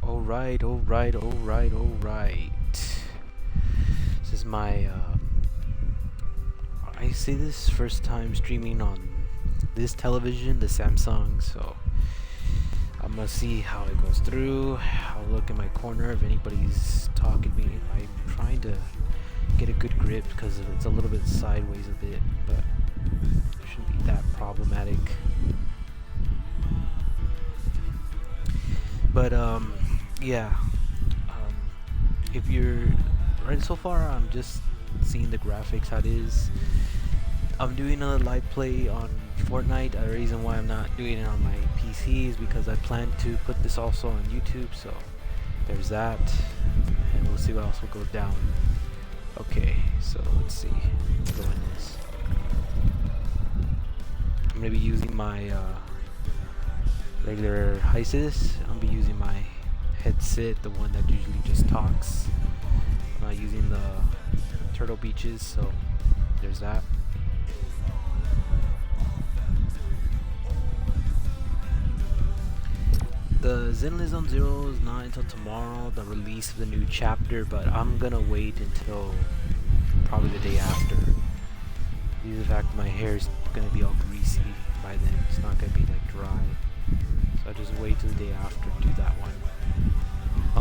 Alright, alright, alright, alright. This is my, I see this first time streaming on this television, the Samsung, so I'm gonna see how it goes through. I'll look in my corner if anybody's talking to me. I'm trying to get a good grip because it's a little bit sideways a bit, but it shouldn't be that problematic. But yeah, if you're right so far, I'm just seeing the graphics how it is. I'm doing a live play on Fortnite. The reason why I'm not doing it on my PC is because I plan to put this also on YouTube, so there's that, and we'll see what else will go down. Okay, so let's see. Go in this. I'm gonna be using my regular HiSys. I'm gonna be using my headset, the one that usually just talks. I'm not using the Turtle Beaches, so there's that. The Zenless Zone Zero is not until tomorrow, the release of the new chapter, but I'm gonna wait until probably the day after. Due to the fact my hair is gonna be all greasy by then, it's not gonna be like dry. So I'll just wait till the day after to do that one.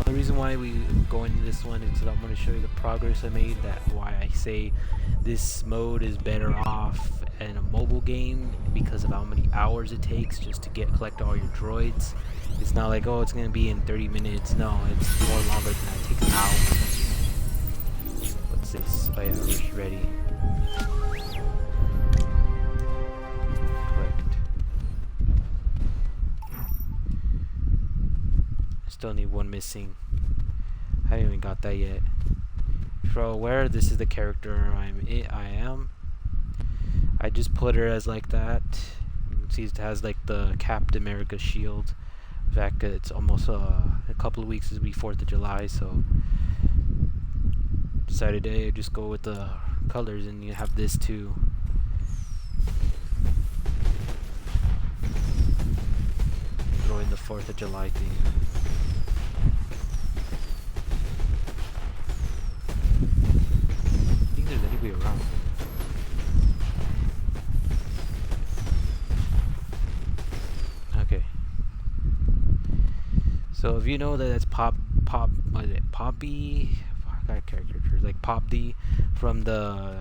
The reason why we go into this one is that I'm going to show you the progress I made, that why I say this mode is better off in a mobile game because of how many hours it takes just to collect all your droids. It's not like, oh, it's going to be in 30 minutes. No, it's more longer than that. It takes an hour. What's this? Oh yeah, we're ready. Still need one missing. I haven't even got that yet. If you're aware, this is the character I am. I just put her as like that. You can see it has like the Captain America shield. In fact, it's almost a couple of weeks to be 4th of July, so decided to just go with the colors, and you have this too. Throw in the 4th of July thing. There's anybody around. Okay. So if you know that that's what is it? Poppy? I got characters like Pop D from the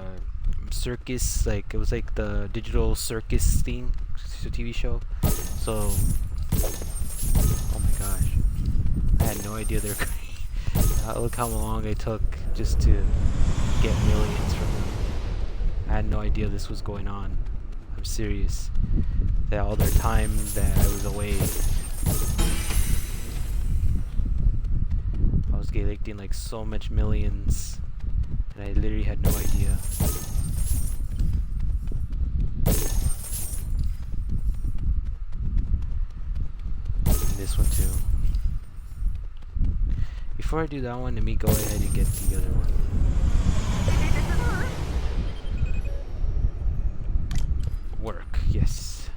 Circus, like it was like the digital Circus thing, it's a TV show. So, oh my gosh, I had no idea they're. Look how long it took just to get millions from them. I had no idea this was going on. I'm serious. That all their time that I was away, I was collecting like so much millions, and I literally had no idea. And this one too. Before I do that one, let me go ahead and get the other one. Work, yes.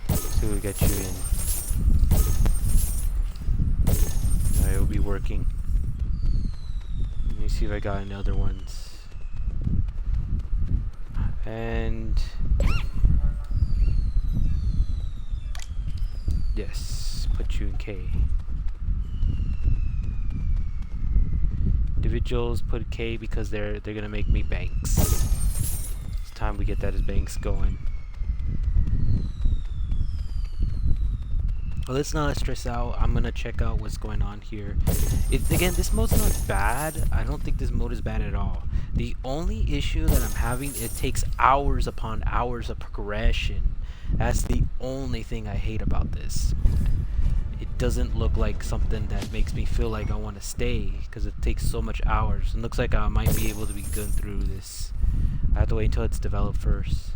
So we'll get you in. Alright, it'll be working. Let me see if I got any other ones. And yes, put you in K. Individuals put K because they're gonna make me banks. It's time we get that as banks going. Well, let's not stress out. I'm gonna check out what's going on here. Again, this mode's not bad. I don't think this mode is bad at all. The only issue that I'm having, it takes hours upon hours of progression. That's the only thing I hate about this. It doesn't look like something that makes me feel like I want to stay because it takes so much hours. It looks like I might be able to be going through this. I have to wait until it's developed first.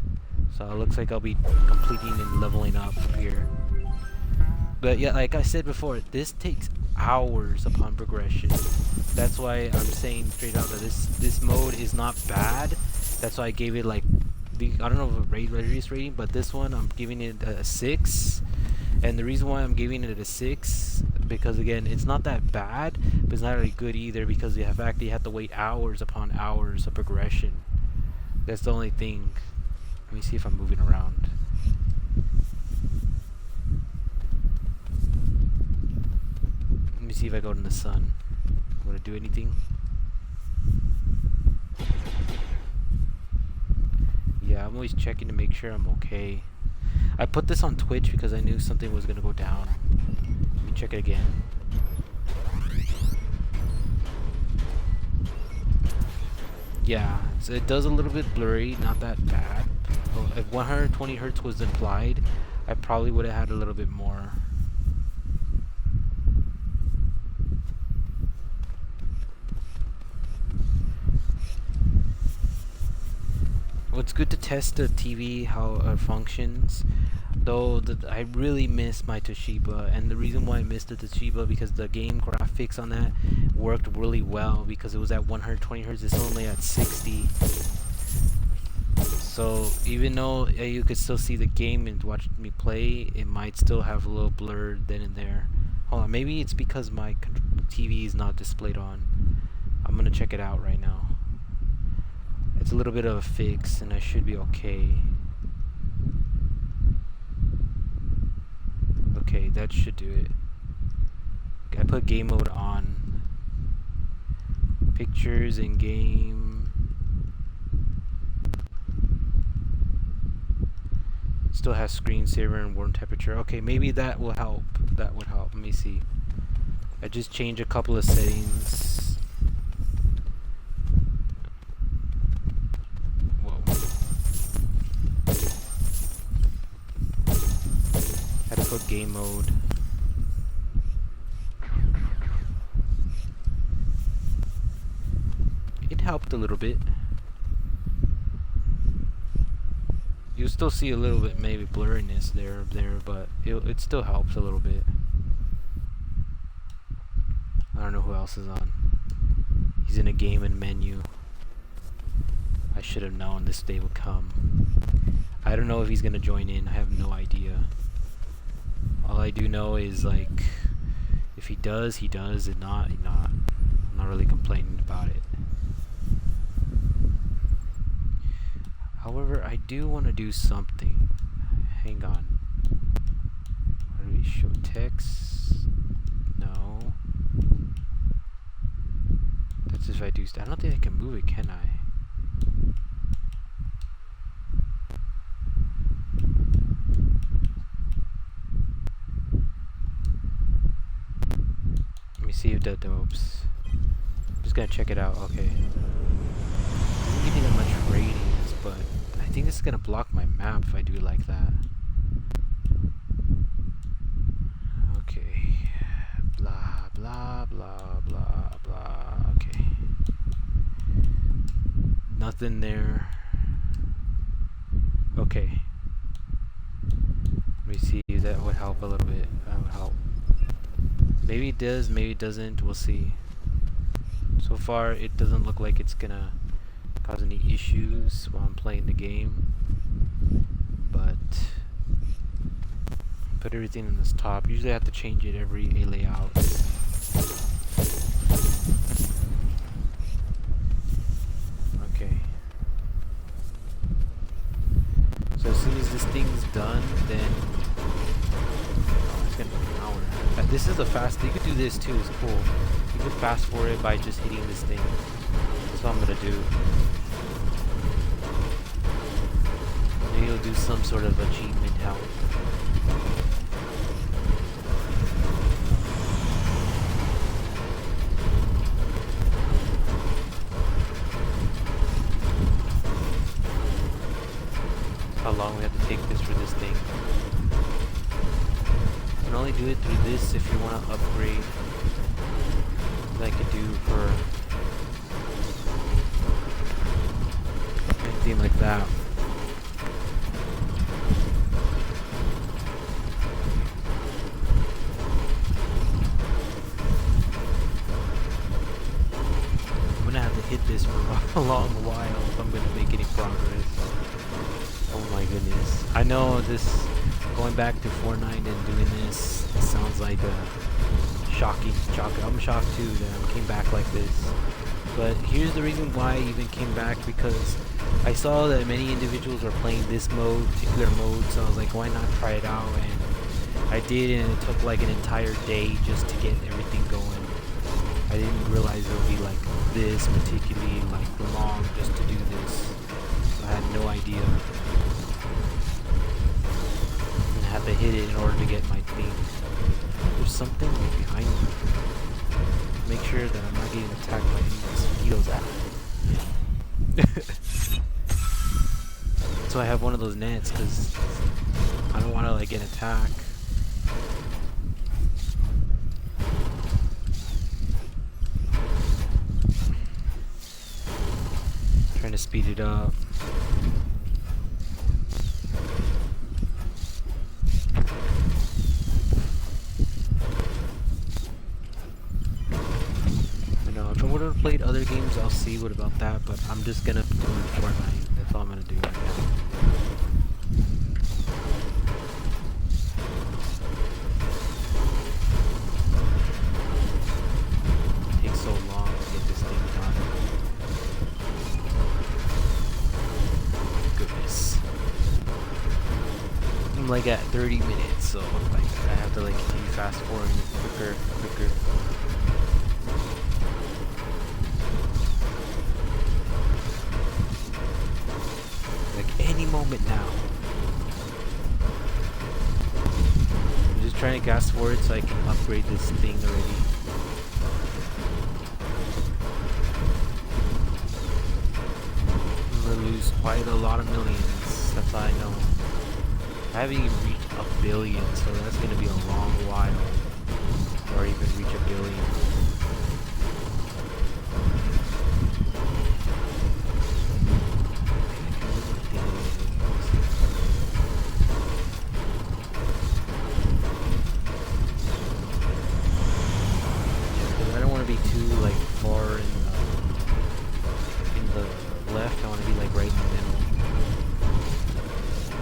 So it looks like I'll be completing and leveling up here. But yeah, like I said before, this takes hours upon progression. That's why I'm saying straight out that this mode is not bad. That's why I gave it like I don't know if a release rating, but this one I'm giving it a 6. And the reason why I'm giving it a 6, because again, it's not that bad, but it's not really good either because you have actually had to wait hours upon hours of progression. That's the only thing. Let me see if I'm moving around. Let me see if I go in the sun. I'm gonna do anything. Yeah, I'm always checking to make sure I'm okay. I put this on Twitch because I knew something was gonna go down. Let me check it again. Yeah, so it does a little bit blurry, not that bad. Oh, if 120 hertz was implied, I probably would have had a little bit more. Well, it's good to test the TV, how it functions. Though I really miss my Toshiba, and the reason why I missed the Toshiba because the game graphics on that worked really well because it was at 120 hertz. It's only at 60. So even though you could still see the game and watch me play, it might still have a little blur then and there. Hold on, maybe it's because my TV is not displayed on. I'm gonna check it out right now. It's a little bit of a fix, and I should be okay. Okay, that should do it. I put game mode on. Pictures in game. Still has screensaver and warm temperature. Okay, maybe that will help. That would help. Let me see. I just changed a couple of settings. Whoa. Had to put game mode. It helped a little bit. You'll still see a little bit maybe blurriness there, but it still helps a little bit. I don't know who else is on. He's in a game and menu. I should have known this day would come. I don't know if he's gonna join in. I have no idea. All I do know is like, if he does, he does. If not, he not. I'm not really complaining about it. However, I do want to do something. Hang on. Why do we show text? No. That's if I do. I don't think I can move it, can I? Let me see if that helps. I'm just gonna check it out. Okay. I don't give it that much ratings, but I think this is gonna block my map if I do it like that. Okay. Blah blah blah blah blah. Okay. Nothing there. Okay. Let me see if that would help a little bit. That would help. Maybe it does, maybe it doesn't. We'll see. So far, it doesn't look like it's gonna cause any issues while I'm playing the game. But put everything in this top. Usually I have to change it every layout. Okay. So as soon as this thing's done, then it's gonna be an hour. This is a fast. You could do this too. It's cool. You could fast forward it by just hitting this thing. That's what I'm gonna do. Maybe you'll do some sort of achievement help. How long we have to take this for this thing. You can only do it through this if you want to upgrade. That I could do for anything like that. I'm gonna have to hit this for a long while if I'm gonna make any progress. Oh my goodness. I know this, going back to Fortnite and doing this, sounds like a Shocking. I'm shocked too that I came back like this. But here's the reason why I even came back, because I saw that many individuals were playing this particular mode, so I was like, why not try it out? And I did, and it took like an entire day just to get everything going. I didn't realize it would be like this particularly like long just to do this. So I had no idea. And I had to hit it in order to get my thing. There's something like behind me. Make sure that I'm not getting attacked by any mosquitoes So I have one of those nets because I don't want to like get attacked. Trying to speed it up. If I would have played other games, I'll see what about that, but I'm just gonna do Fortnite. That's all I'm gonna do right now. It takes so long to get this thing done. Goodness. I'm like at 30 minutes, so like I have to like continue fast forwarding quicker. Any moment now. I'm just trying to gas forward so I can upgrade this thing already. I'm gonna lose quite a lot of millions. That's all I know. I haven't even reached a billion, so that's gonna be a long while. Or even reach a billion. Be too like far in the left. I want to be like right in the middle.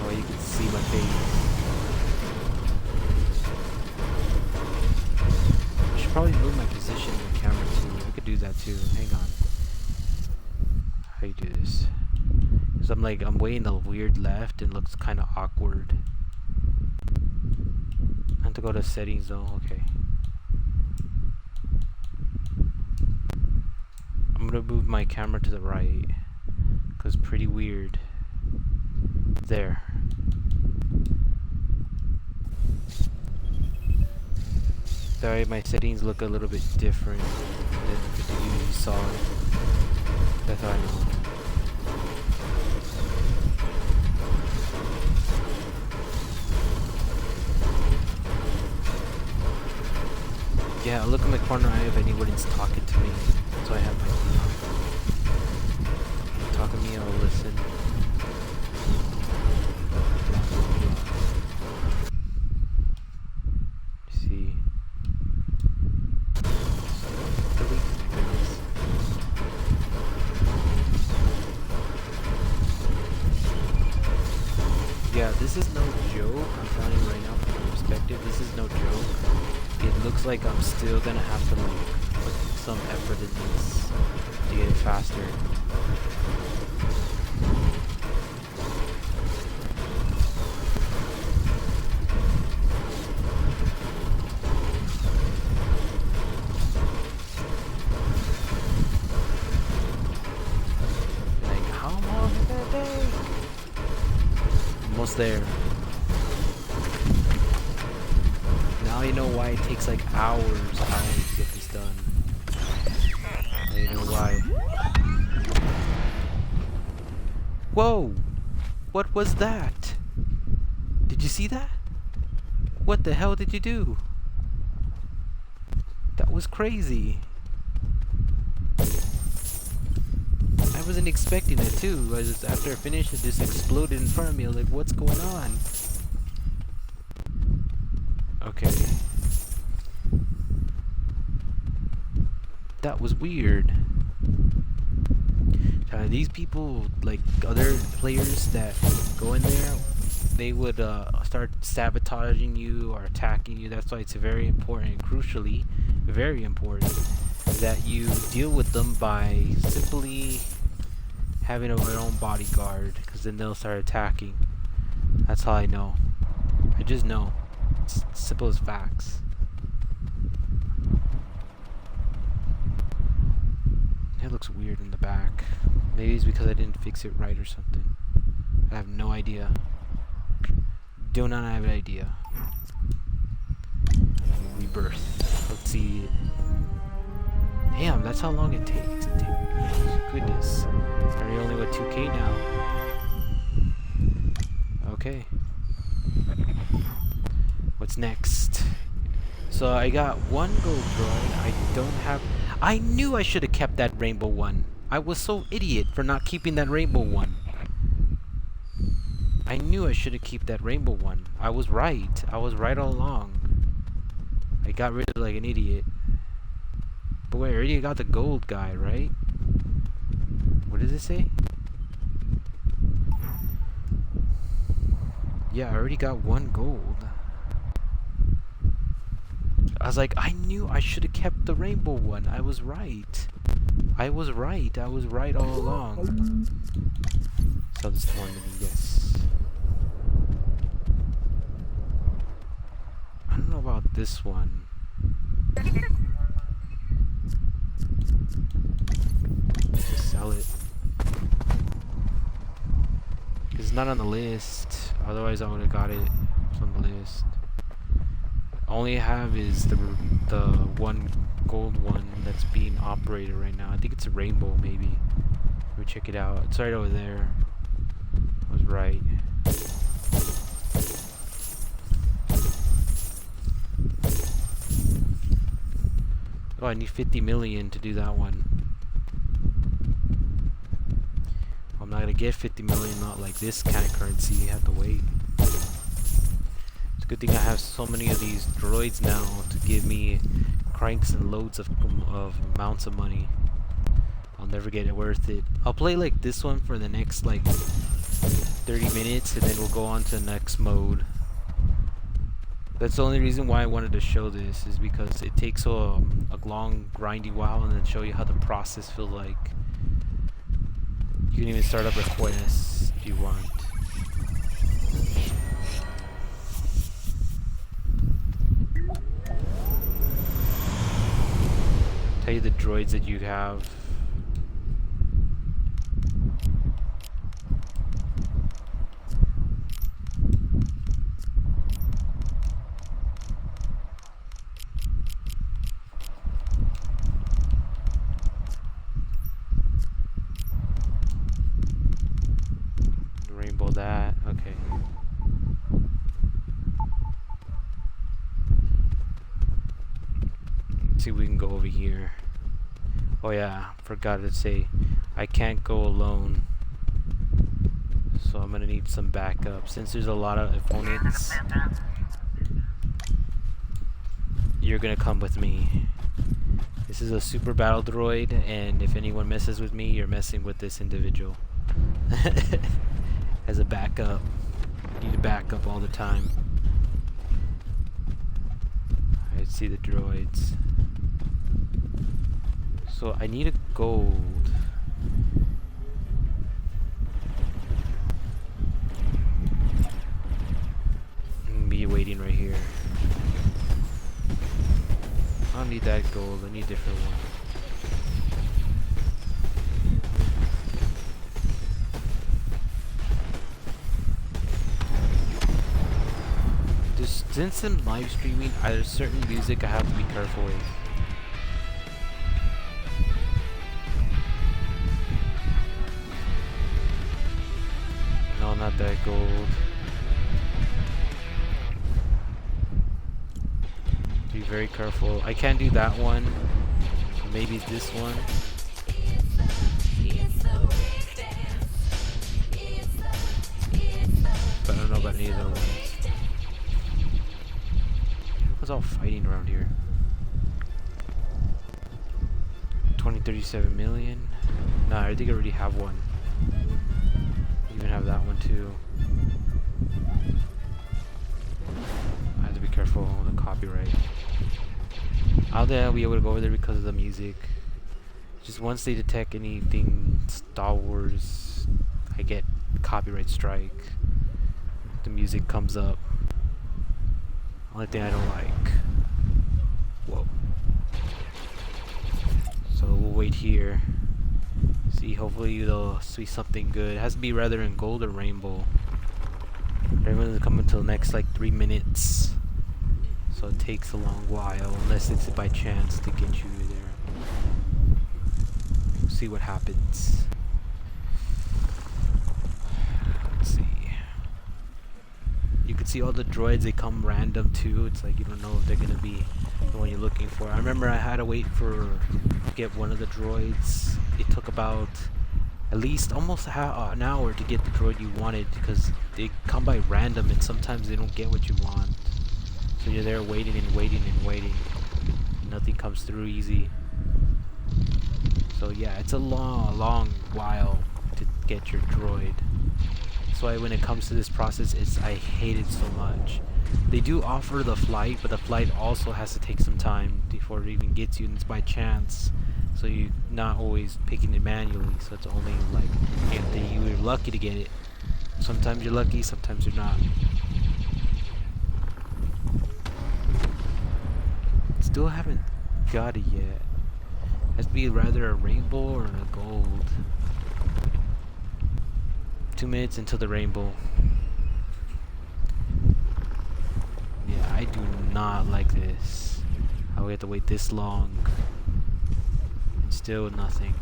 Oh, you can see my face. I should probably move my position in the camera too. I could do that too. Hang on. How do you do this? Because I'm way in the weird left and looks kind of awkward. I have to go to settings though. Okay. I'm gonna move my camera to the right because it's pretty weird. There. Sorry, my settings look a little bit different than you saw. That's how I know. Yeah, look in the corner eye if anybody's talking to me. So I have my phone on. Talk to me, I'll listen. See. Yeah, this is no joke. I'm telling you right now from my perspective, this is no joke. It looks like I'm still gonna have to like put some effort in this to get it faster. Like, how long is that take? Almost there. Now you know why it takes like hours to get this done. Now you know why. Whoa! What was that? Did you see that? What the hell did you do? That was crazy. I wasn't expecting it too. After I finished, it just exploded in front of me. I was like, what's going on? Okay. That was weird. These people, like other players that go in there, they would start sabotaging you or attacking you. That's why it's very important, crucially, very important, that you deal with them by simply having your own bodyguard, because then they'll start attacking. That's how I know. I just know. It's simple as facts. It looks weird in the back. Maybe it's because I didn't fix it right or something. I have no idea. Do not have an idea. Rebirth. Let's see. Damn, that's how long it takes. Goodness. Are you only with 2K now? Okay. What's next? So I got one gold droid. I don't have... I knew I should have kept that rainbow one. I was so idiot for not keeping that rainbow one. I knew I should have kept that rainbow one. I was right. I was right all along. I got rid of it like an idiot. But wait, I already got the gold guy, right? What does it say? Yeah, I already got one gold. I was like, I knew I should have kept the rainbow one. I was right. I was right. I was right all along. So this tournament, yes. I don't know about this one. Just sell it. It's not on the list. Otherwise, I would have got it. It's on the list. All I have is the one gold one that's being operated right now. I think it's a rainbow, maybe. Let me check it out. It's right over there. I was right. Oh, I need 50 million to do that one. I'm not gonna get 50 million, not like this kind of currency. You have to wait. It's a good thing I have so many of these droids now to give me cranks and loads of amounts of money. I'll never get it worth it. I'll play like this one for the next like 30 minutes and then we'll go on to the next mode. That's the only reason why I wanted to show this, is because it takes a long grindy while and then show you how the process feels like. You can even start up a quest if you want. Tell you the droids that you have. That okay. See if we can go over here. Oh yeah, forgot to say I can't go alone, so I'm gonna need some backup since there's a lot of opponents. You're gonna come with me. This is a super battle droid, and if anyone messes with me, you're messing with this individual. As a backup. You need to back up all the time. I see the droids. So I need a gold. I'm be waiting right here. I don't need that gold, I need a different one. Since I'm live streaming, there's certain music I have to be careful with. No, not that gold. Be very careful. I can't do that one. Maybe this one. But I don't know about any other ones. What's all fighting around here? 37 million. Nah, I think I already have one. You even have that one too. copyright. I'll be able to go over there because of the music. Just once they detect anything Star Wars, I get copyright strike. The music comes up. Only thing I don't like. Whoa. So we'll wait here. See, hopefully they'll see something good. It has to be rather in gold or rainbow. Rainbow doesn't come until the next like 3 minutes. So it takes a long while, unless it's by chance to get you there. We'll see what happens. Let's see. You can see all the droids, they come random too. It's like you don't know if they're gonna be the one you're looking for. I remember I had to wait to get one of the droids. It took about at least almost an hour to get the droid you wanted because they come by random and sometimes they don't get what you want. So you're there waiting and waiting and waiting. Nothing comes through easy. So yeah, it's a long while to get your droid. That's why when it comes to this process, I hate it so much. They do offer the flight, but the flight also has to take some time before it even gets you, and it's by chance. So you're not always picking it manually, so it's only like if you're lucky to get it. Sometimes you're lucky, sometimes you're not. Still haven't got it yet. Has to be rather a rainbow or a gold. 2 minutes until the rainbow. Yeah, I do not like this. How we have to wait this long. And still nothing.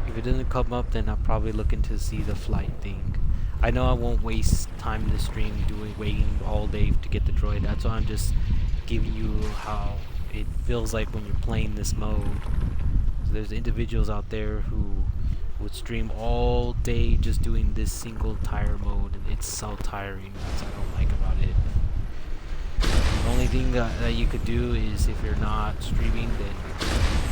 If it doesn't come up, then I'll probably looking to see the flight thing. I know I won't waste time in the stream waiting all day to get the droid. That's why I'm just giving you how it feels like when you're playing this mode. So there's individuals out there who would stream all day just doing this single tire mode, and it's so tiring. That's what I don't like about it. The only thing that you could do is if you're not streaming, then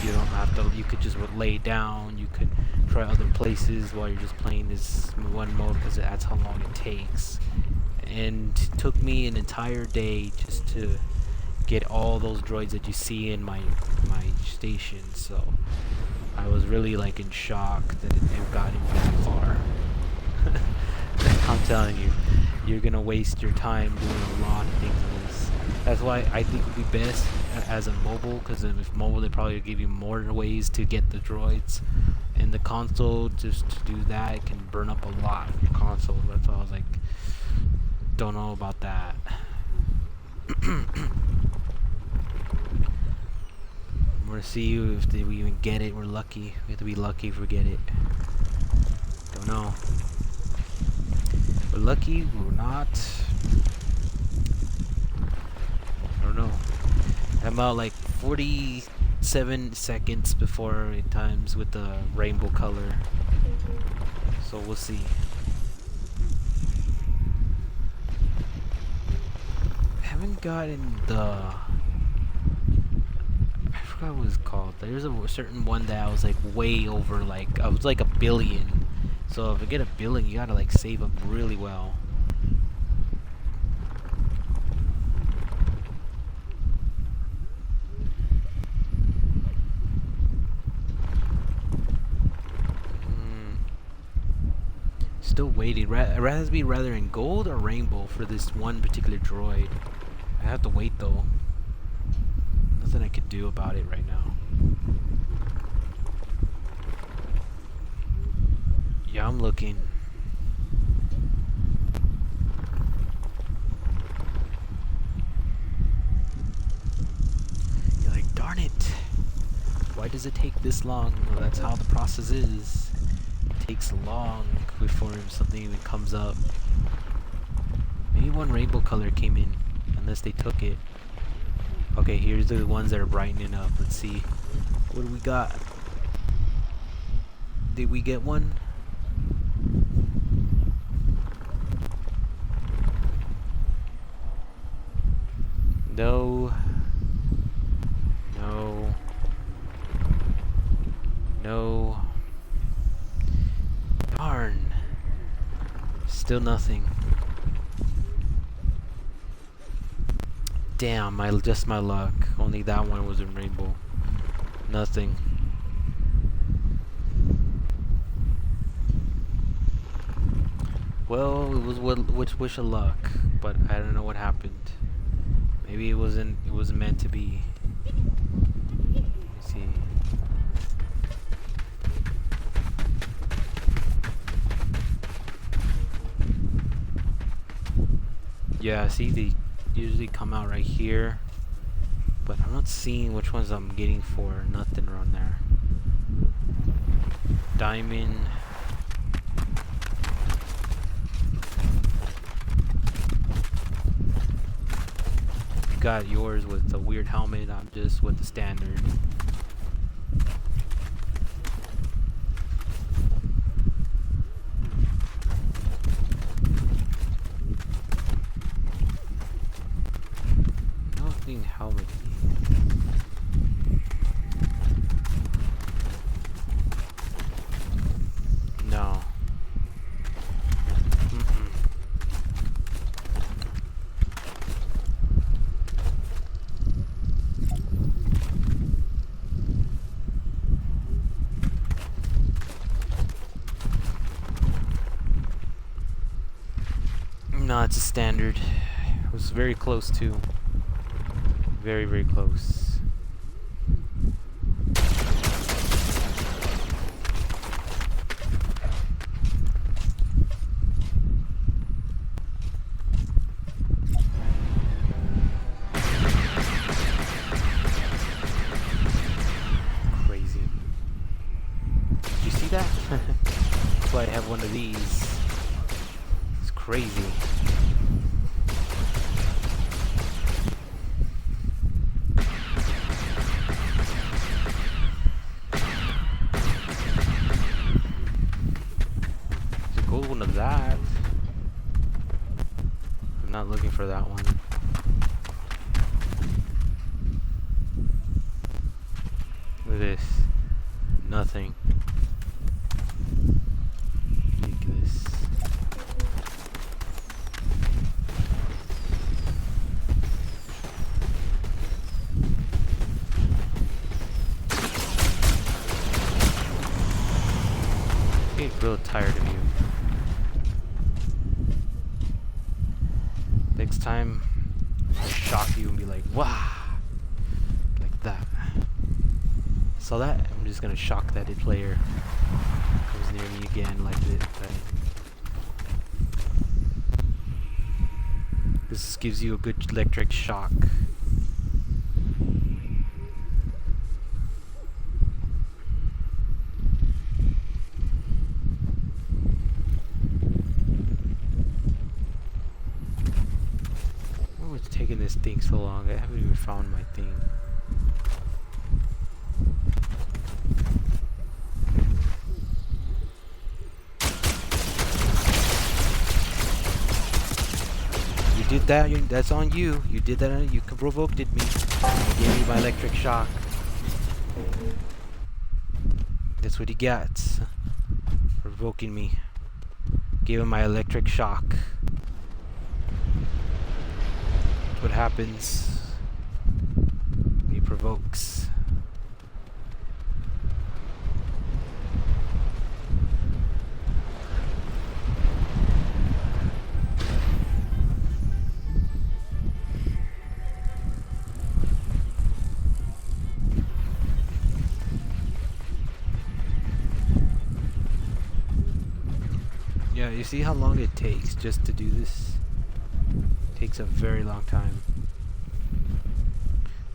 you don't have to. You could just lay down. You could try other places while you're just playing this one mode because that's how long it takes. And it took me an entire day just to get all those droids that you see in my station. So I was really like in shock that they've gotten that far. I'm telling you, you're gonna waste your time doing a lot of things in this. That's why I think it would be best as a mobile, because if mobile they probably give you more ways to get the droids. And the console, just to do that, it can burn up a lot of your console. That's why I was like, don't know about that. We're gonna see if we even get it. We're lucky. We have to be lucky if we get it. Don't know. We're lucky. We're not. I don't know. I'm about like 47 seconds before it times with the rainbow color. So we'll see. I haven't gotten the. I forgot what it's called. There's a certain one that I was like way over, like I was like 1 billion. So if I get 1 billion, you gotta like save up really well. Still waiting. I'd rather be rather in gold or rainbow for this one particular droid. I have to wait though. Nothing I could do about it right now. Yeah, I'm looking. You're like, darn it. Why does it take this long? Well, that's how the process is. It takes long before something even comes up. Maybe one rainbow color came in, unless they took it. Okay, here's the ones that are brightening up. Let's see. What do we got? Did we get one? No. No. No. Darn. Still nothing. Damn, just my luck. Only that one was in rainbow. Nothing. Well, it was which wish of luck, but I don't know what happened. Maybe it wasn't meant to be. Let me see. Yeah, see, they usually come out right here, but I'm not seeing which ones I'm getting for. Nothing around there. Diamond. You got yours with the weird helmet. I'm just with the standard. Nothing helmet. No. No, it's a standard. It was very close too. Very, very close. Crazy. Did you see that? That's why I have one of these. It's crazy. One of that. I'm not looking for that one. Look at this. Nothing. Ridiculous. I get real tired of you. Next time, I'll shock you and be like, wow! Like that. Saw that? I'm just gonna shock that player. Comes near me again like this. This gives you a good electric shock. Taking this thing so long, I haven't even found my thing. You did that, that's on you. You did that, you provoked me. You gave me my electric shock. That's what he gets. Provoking me. Gave him my electric shock. What happens? He provokes. Yeah, you see how long it takes just to do this? Takes a very long time.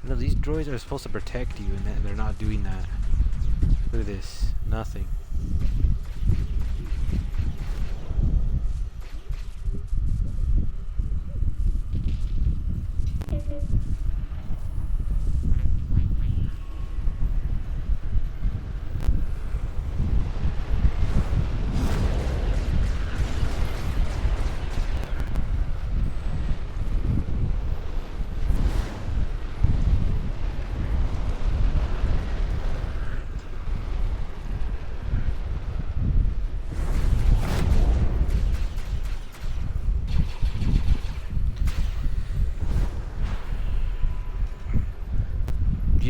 No, these droids are supposed to protect you, and they're not doing that. Look at this. Nothing.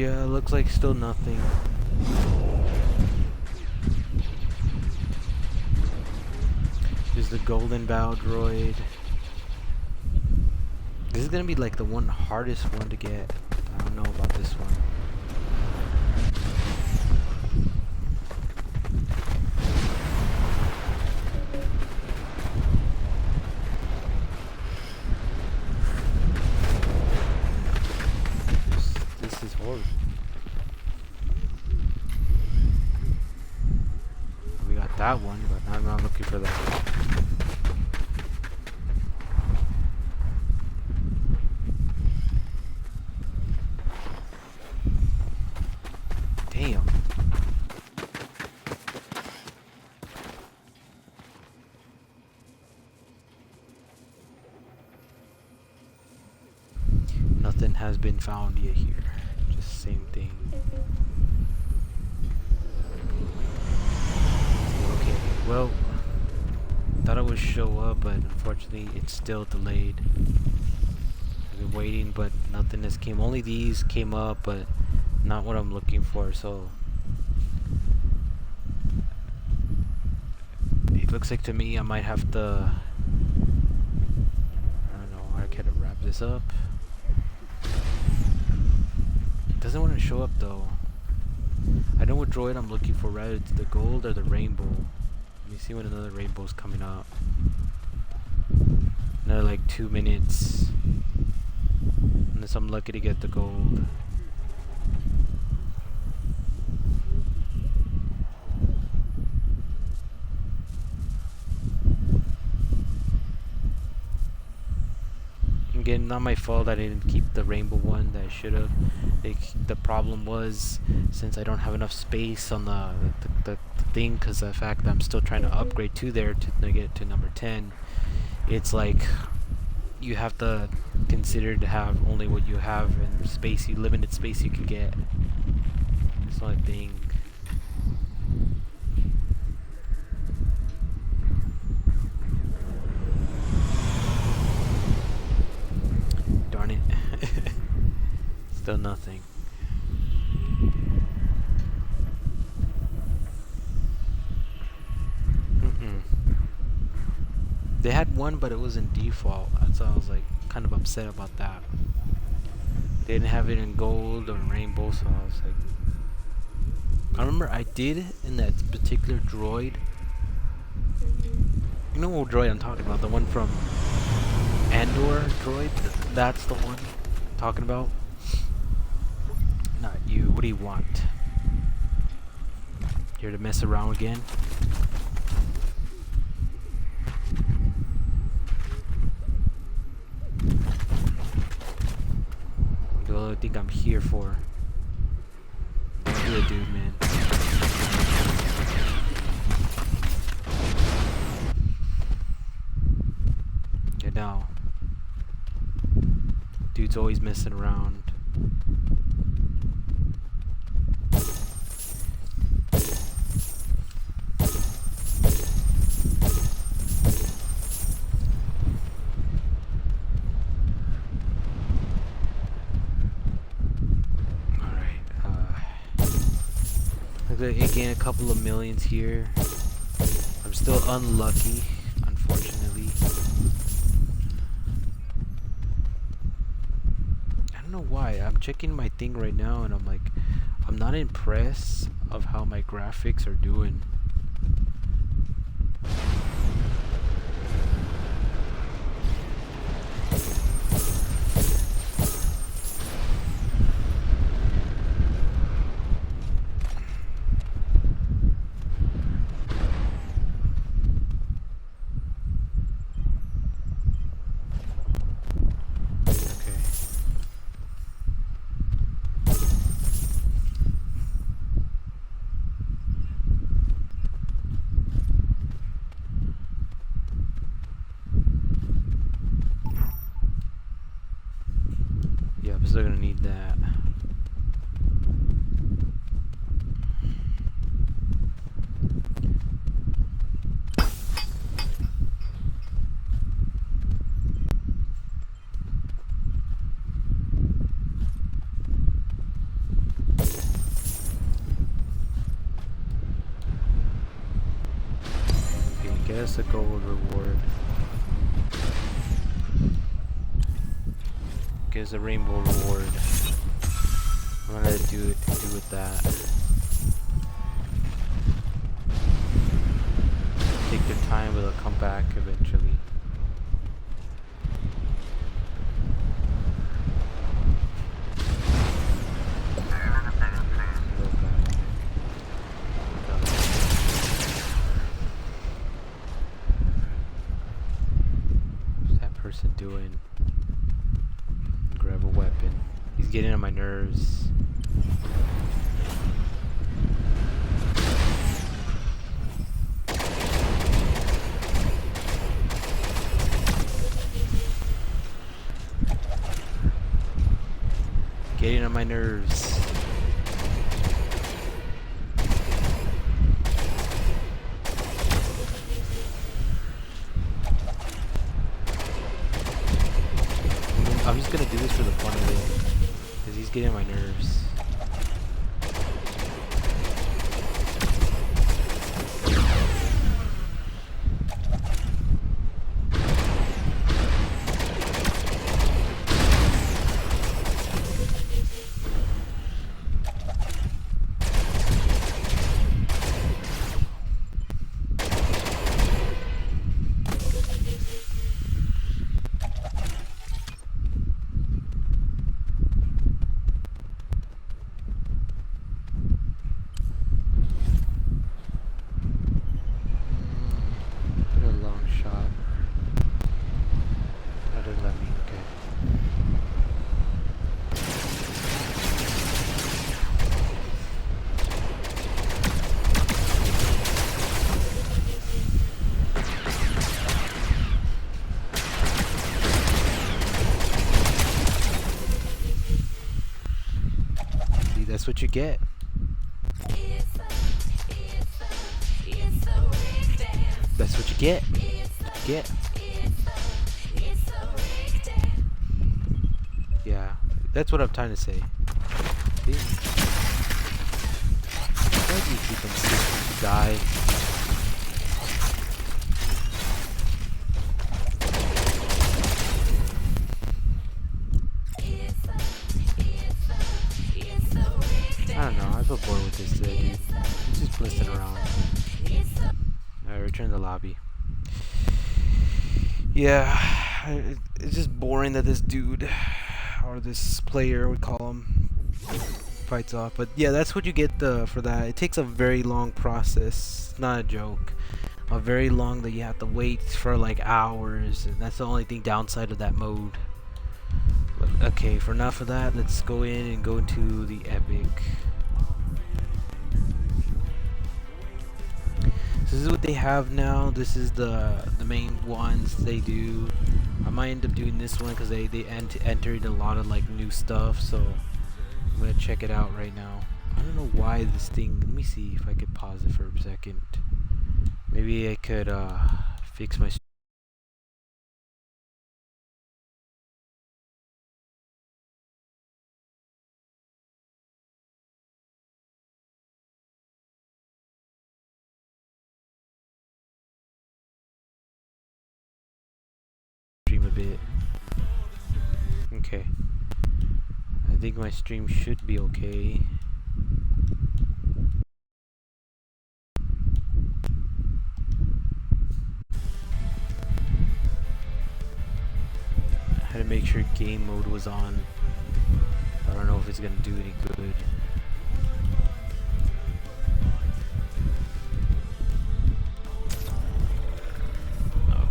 Yeah, looks like still nothing. There's the golden bow droid. This is gonna be like the one hardest one to get. I don't know about this one. This is horrible. We got that one, but I'm not looking for that one. Damn. Nothing has been found yet here. Just same thing. Okay, well, thought it would show up, but unfortunately it's still delayed. I've been waiting, but nothing has came. Only these came up, but not what I'm looking for, so it looks like to me I might have to, I don't know, I gotta wrap this up. It doesn't want to show up though. I know what droid I'm looking for, rather the gold or the rainbow. Let me see when another rainbow's coming up. Another like 2 minutes, unless I'm lucky to get the gold. Again, not my fault I didn't keep the rainbow one that I should have. The problem was, since I don't have enough space on the thing, because the fact that I'm still trying to upgrade to there to get to number 10, it's like you have to consider to have only what you have and space, limited space you can get. That's the only thing. Darn it. Still nothing. They had one, but it was in default. That's why I was like kind of upset about that. They didn't have it in gold or rainbow, so I was like, I remember I did in that particular droid. You know what droid I'm talking about? The one from Andor droid? That's the one I'm talking about. Not you. What do you want? Here to mess around again? What do you think I'm here for? Don't do it, dude, man. Get down. Dude's always messing around. Again, a couple of millions here. I'm still unlucky, unfortunately. I don't know why. I'm checking my thing right now and I'm like, I'm not impressed of how my graphics are doing. I'm still gonna need that. That's a gold reward. Gives a rainbow reward. I'm gonna do with that. Take their time, but they'll come back eventually. What's that person doing? Grab a weapon. He's getting on my nerves. Getting on my nerves. I'm just gonna do this for the fun of it, because he's getting on my nerves. That's what you get. That's what you get. Yeah, that's what I'm trying to say. See? Why do you keep them sick to die? I don't know, I feel bored with this today, dude. He's just blitzing around. Alright, return to the lobby. Yeah, it's just boring that this dude, or this player, we call him, fights off. But yeah, that's what you get for that. It takes a very long process, not a joke. A very long that you have to wait for like hours, and that's the only thing downside of that mode. But okay, for enough of that, let's go in and go into the epic. So this is what they have now. This is the main ones they do. I might end up doing this one because they entered a lot of like new stuff. So I'm gonna check it out right now. I don't know why this thing. Let me see if I could pause it for a second. Maybe I could fix my stream a bit. Okay. I think my stream should be okay. I had to make sure game mode was on. I don't know if it's gonna do any good.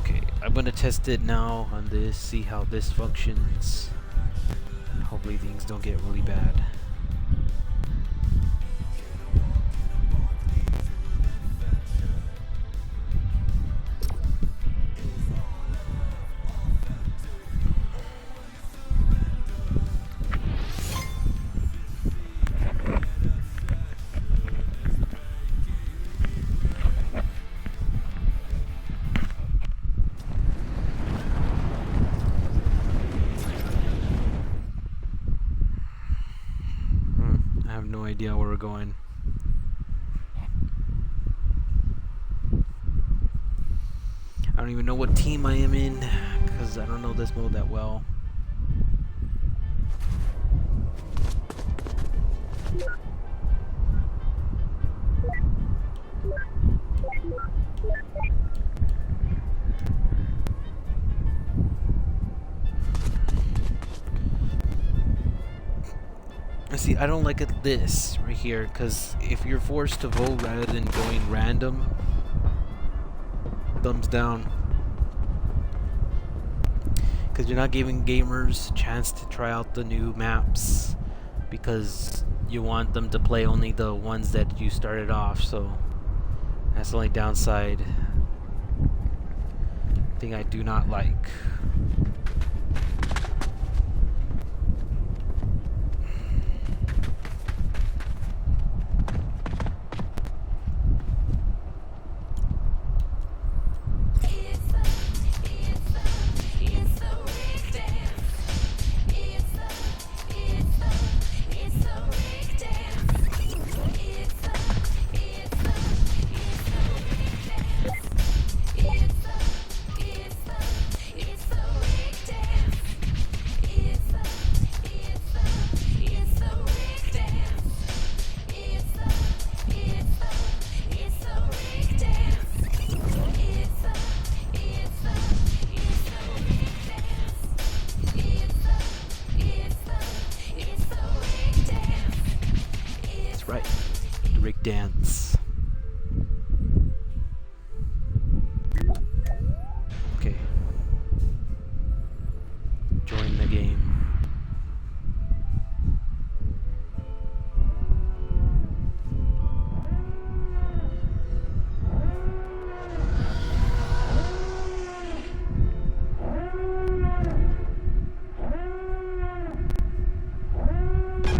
Okay, I'm gonna test it now on this, see how this functions. Hopefully things don't get really bad. I have no idea where we're going. don't even know what team I am in because I don't know this mode that well. See, I don't like this right here, because if you're forced to vote rather than going random, thumbs down. Because you're not giving gamers a chance to try out the new maps, because you want them to play only the ones that you started off, so that's the only downside thing I do not like. Right, Rick dance. Okay. Join the game.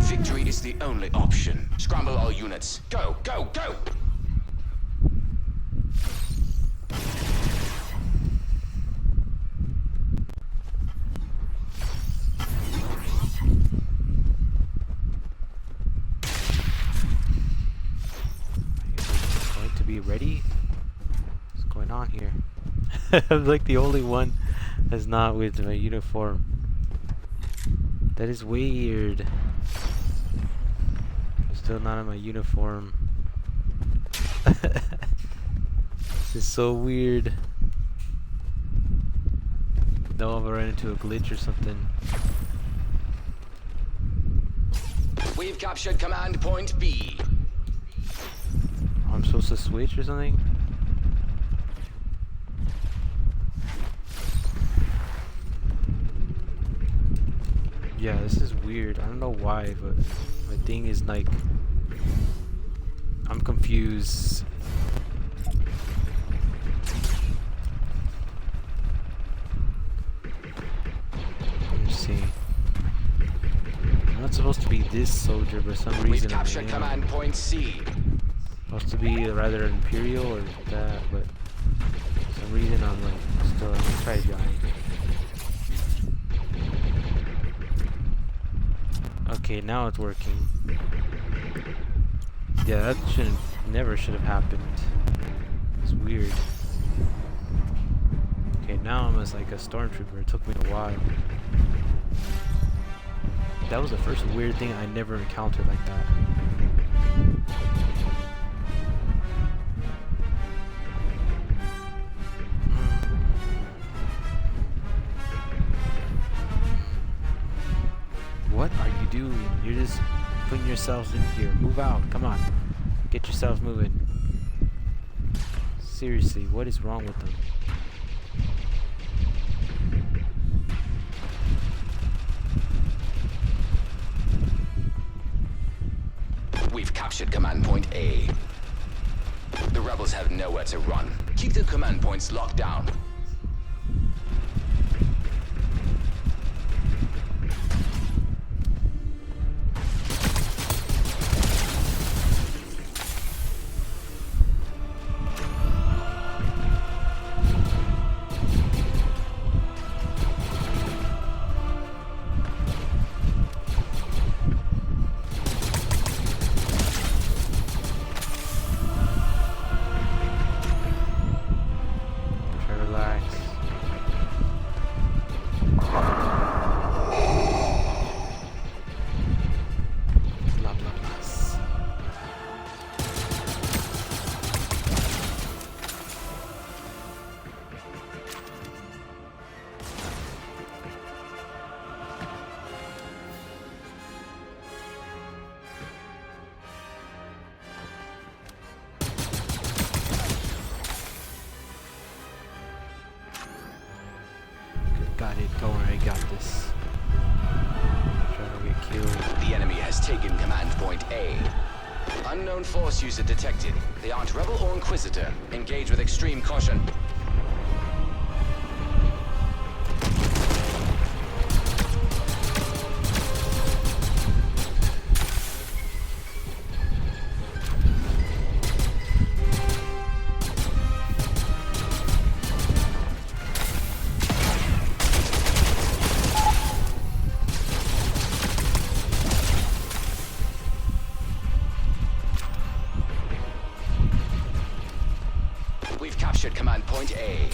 Victory is the only option. Scramble all units. Go, go, go! Going to be ready? What's going on here? I'm like the only one that's not with my uniform. That is weird. I'm still not in my uniform. This is so weird. No, I'm gonna run into a glitch or something. We've captured command point B. Oh, I'm supposed to switch or something? Yeah, this is weird. I don't know why, but my thing is like... I'm confused. Let me see. I'm not supposed to be this soldier, but for some reason We've captured command point C. Supposed to be rather Imperial or that, but for some reason I'm like still try giant. Okay, now it's working. Yeah, that never should have happened. It's weird. Okay, now I'm as like a stormtrooper. It took me a while. That was the first weird thing I never encountered like that. What are you doing? You're just putting yourselves in here. Move out. Come on. Get yourselves moving. Seriously, what is wrong with them? We've captured command point A. The rebels have nowhere to run. Keep the command points locked down. got it. Don't worry, I got this. Trying to get killed. The enemy has taken command point A. Unknown force user detected. They aren't rebel or inquisitor. Engage with extreme caution. We've captured command point A.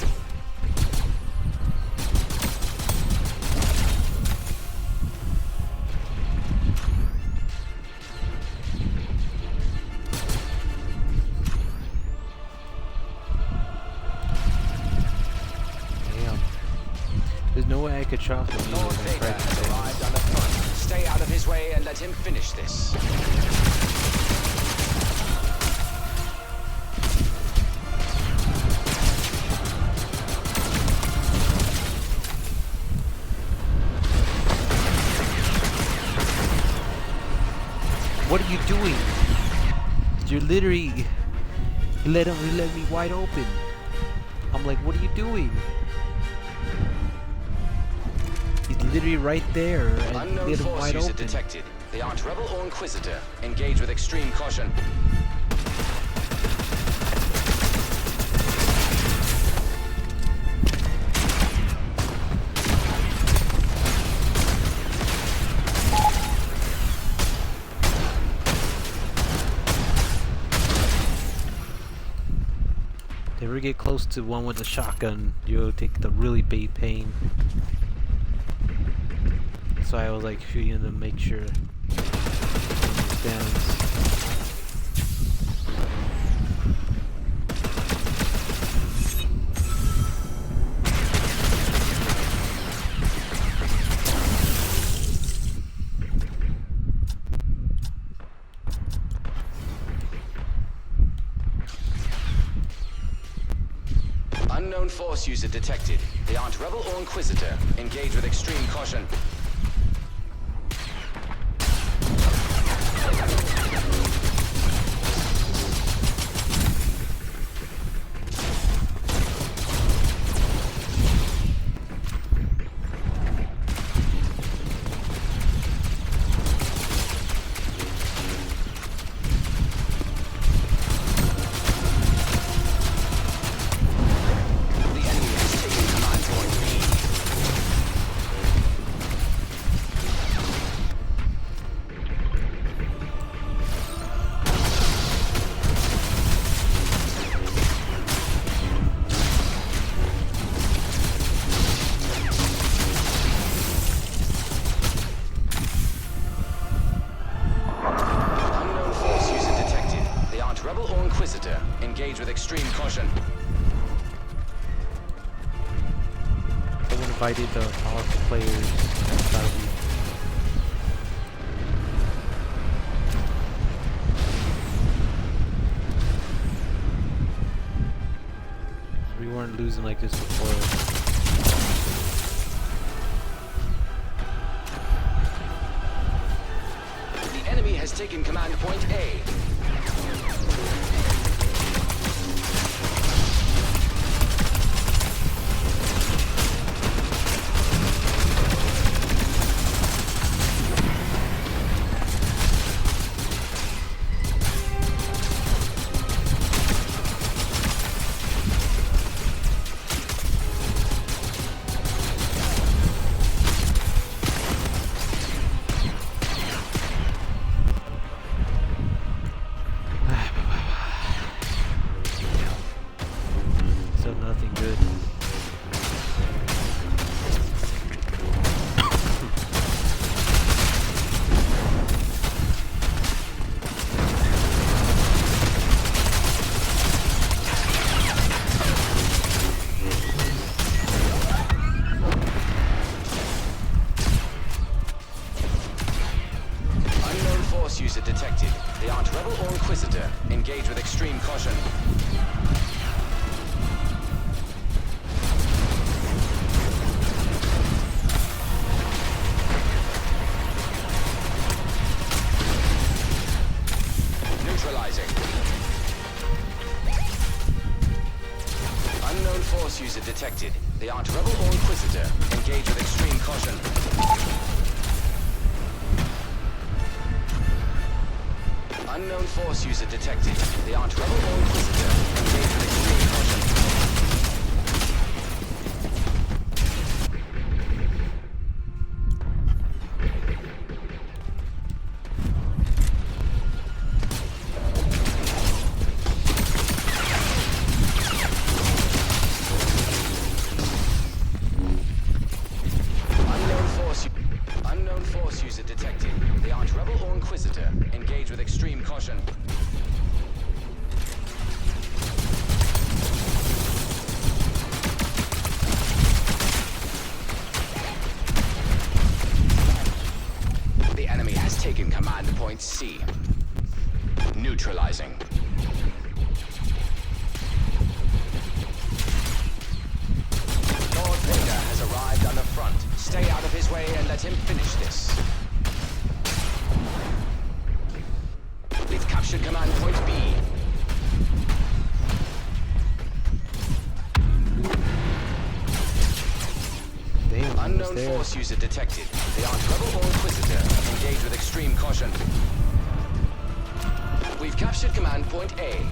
Damn. There's no way I could chop him. Lord Vader has arrived on the front. Stay out of his way and let him finish this. What are you doing? You're literally you let me wide open. I'm like, what are you doing? He's literally right there and Unknown let him force wide user open. detected. They aren't rebel or inquisitor. Engage with extreme caution. If you ever get close to one with a shotgun, you'll take the really big pain. So I was like shooting to make sure he understands. Unknown force user detected. They aren't rebel or inquisitor. Engage with extreme caution. Rebel or Inquisitor, engage with extreme caution. They invited the powerful players outside of you. We weren't losing like this before. The enemy has taken command point A. or Inquisitor. Engage with extreme caution. Unknown force user detected. They aren't rebel or Inquisitor. Engage with extreme caution. Unknown force user detected. They aren't rebel or Inquisitor. Engage with extreme caution. The enemy has taken command point C. Neutralizing. Lord Vader has arrived on the front. Stay out of his way and let him finish this. We've captured command point B. Damn, Unknown force user detected. They aren't rebel or Inquisitor. Engage with extreme caution. We've captured command point A.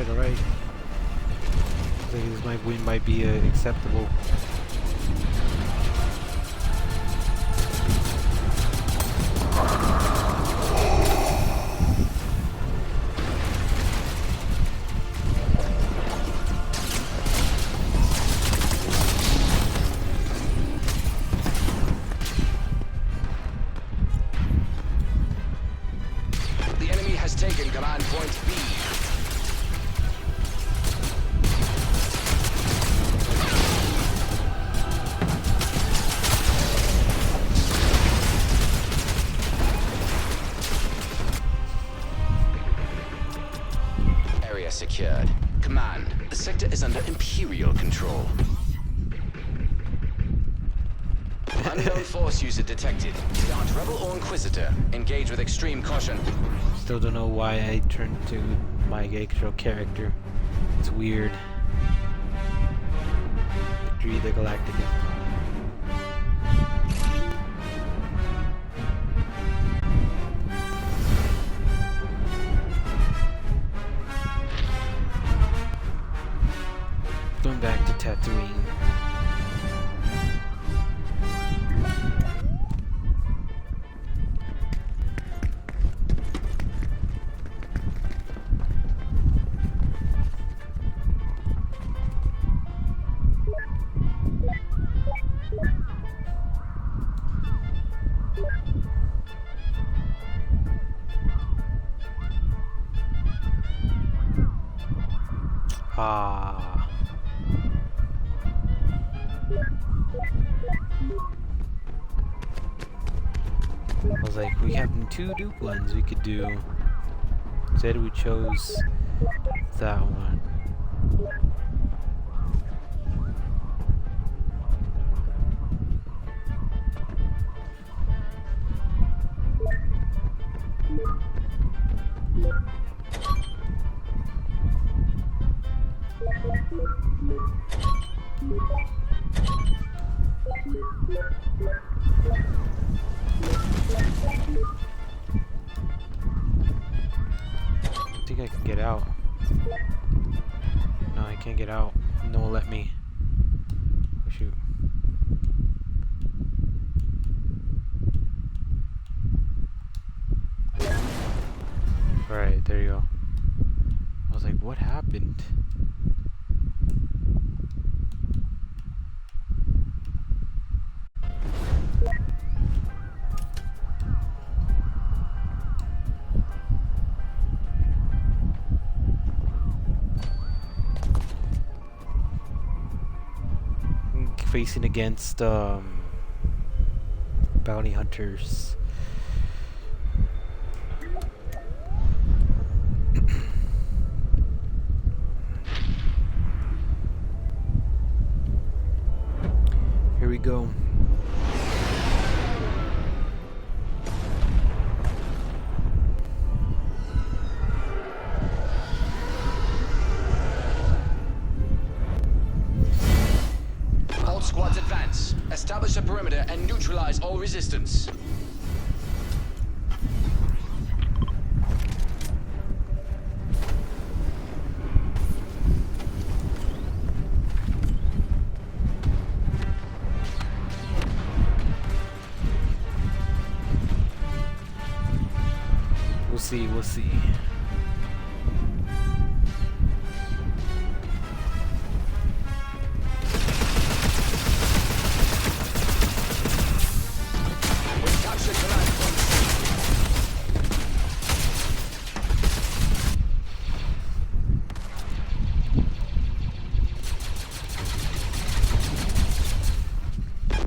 Alright. I think this win might be acceptable. The enemy has taken command point B. Area secured. Command, the sector is under Imperial control. Unknown force user detected. They aren't rebel or Inquisitor. Engage with extreme caution. Still don't know why I turned to my actual character. It's weird. Victory the Galactica. Going back to Tatooine. Ah. I was like, we have two Duke ones we could do. Instead we chose that one. I think I can get out. No, I can't get out. No one let me. Oh, shoot. Alright, there you go. I was like, what happened? Facing against bounty hunters. Here we go. All squads advance. Establish a perimeter and neutralize all resistance. We'll see. We've captured command point C.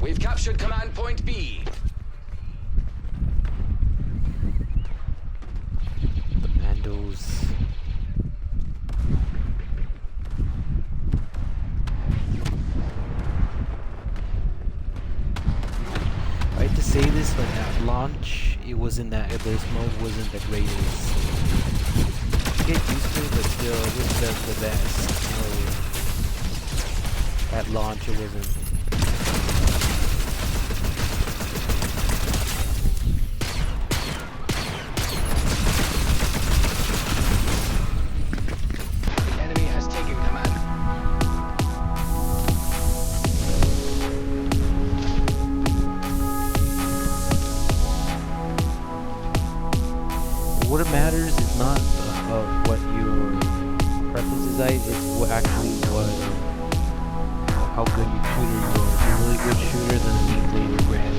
We've captured command point B. Commandos. I hate to say this, but at launch, it wasn't that. This mode wasn't the greatest. Get used to it, but still, it was the best. So, at launch, it wasn't. The enemy has taken command. What it matters is not what your preferences are, it's what actually how good you shooter you are. If you're a really good shooter, then it means they regret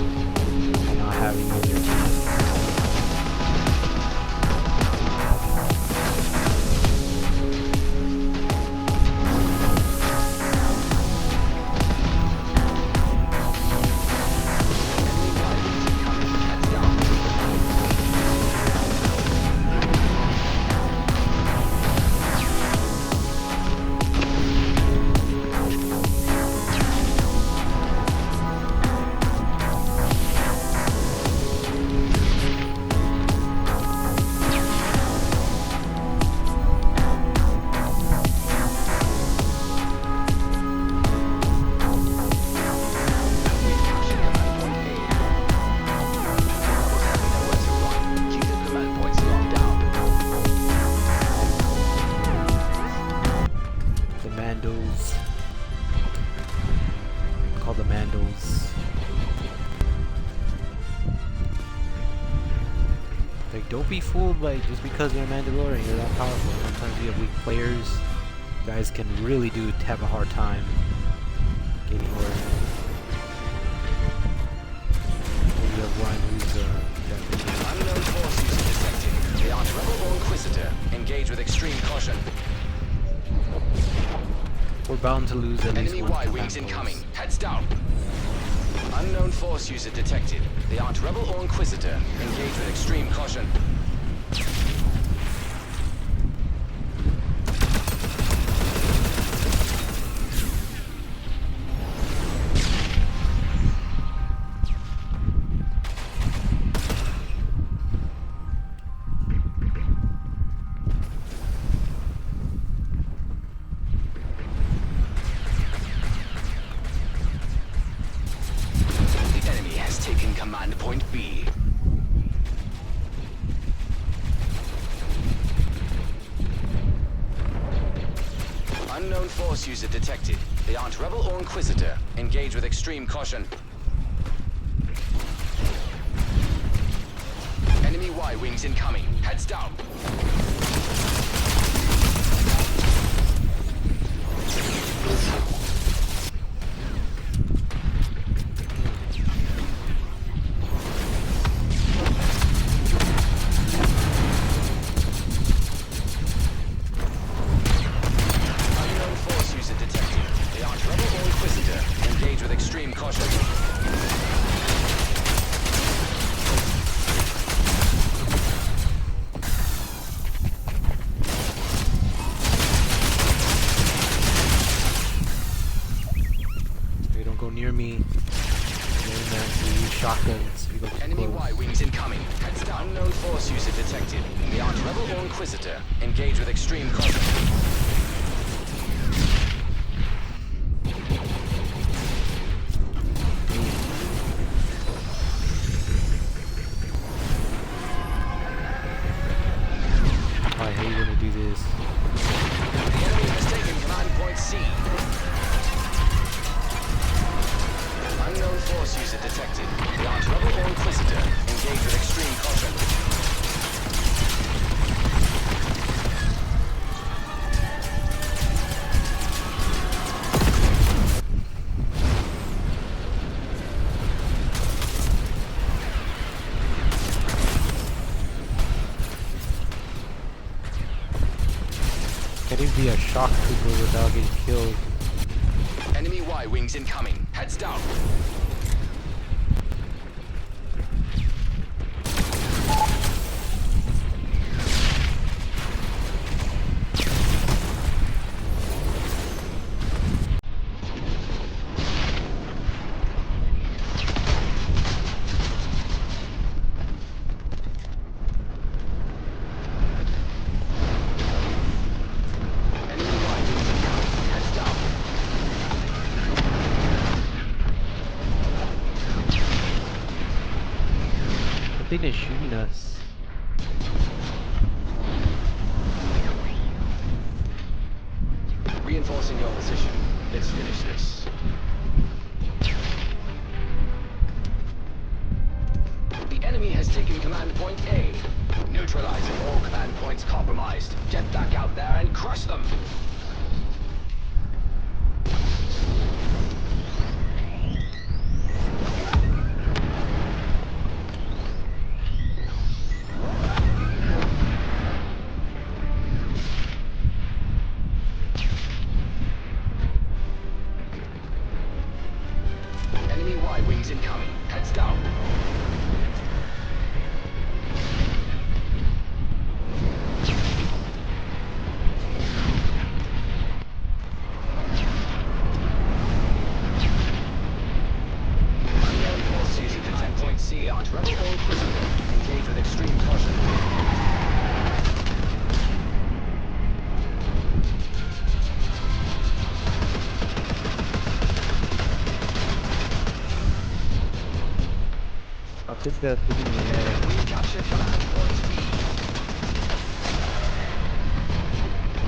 not having you on their team. Called the Mandos. Like, don't be fooled by just because they're Mandalorian, you're that powerful. Sometimes you have weak players. You guys can really have a hard time getting where. You have one who's Unknown force user detected. They aren't rebel or inquisitor. Engage with extreme caution. we're bound to lose at least Enemy one Y-wings command incoming. post. Heads down. Unknown force user detected. They aren't rebel or inquisitor. Engage with extreme caution. The enemy has taken command point B. Unknown force user detected. They aren't rebel or inquisitor. Engage with extreme caution. Enemy Y-wings incoming. Heads down. Unknown force user detected. They aren't rebel or inquisitor. Engage with extreme caution. Hey, don't go go near me. Man, we use shotguns. We go too Enemy close. Y-wings incoming. Heads down. Unknown force user detected. They aren't rebel or inquisitor. Engage with extreme caution. I hate when I do this. The enemy has taken command point C. Unknown force user detected. They aren't rebel or inquisitor. Engage with extreme caution. Can't even be a shock trooper without getting killed. Enemy Y-wings incoming. Heads down. Enemy Y-wings incoming. Heads down. The thing is shooting us. Reinforcing your position. Let's finish this. The enemy has taken command point A. Neutralizing all command points compromised. Get back out there and crush them. Enemy Y-wings incoming. Heads down. Unknown force user detect point C. Aren't rebel or inquisitor. Engage with extreme caution. I think that's hitting me in the head. We captured command point B.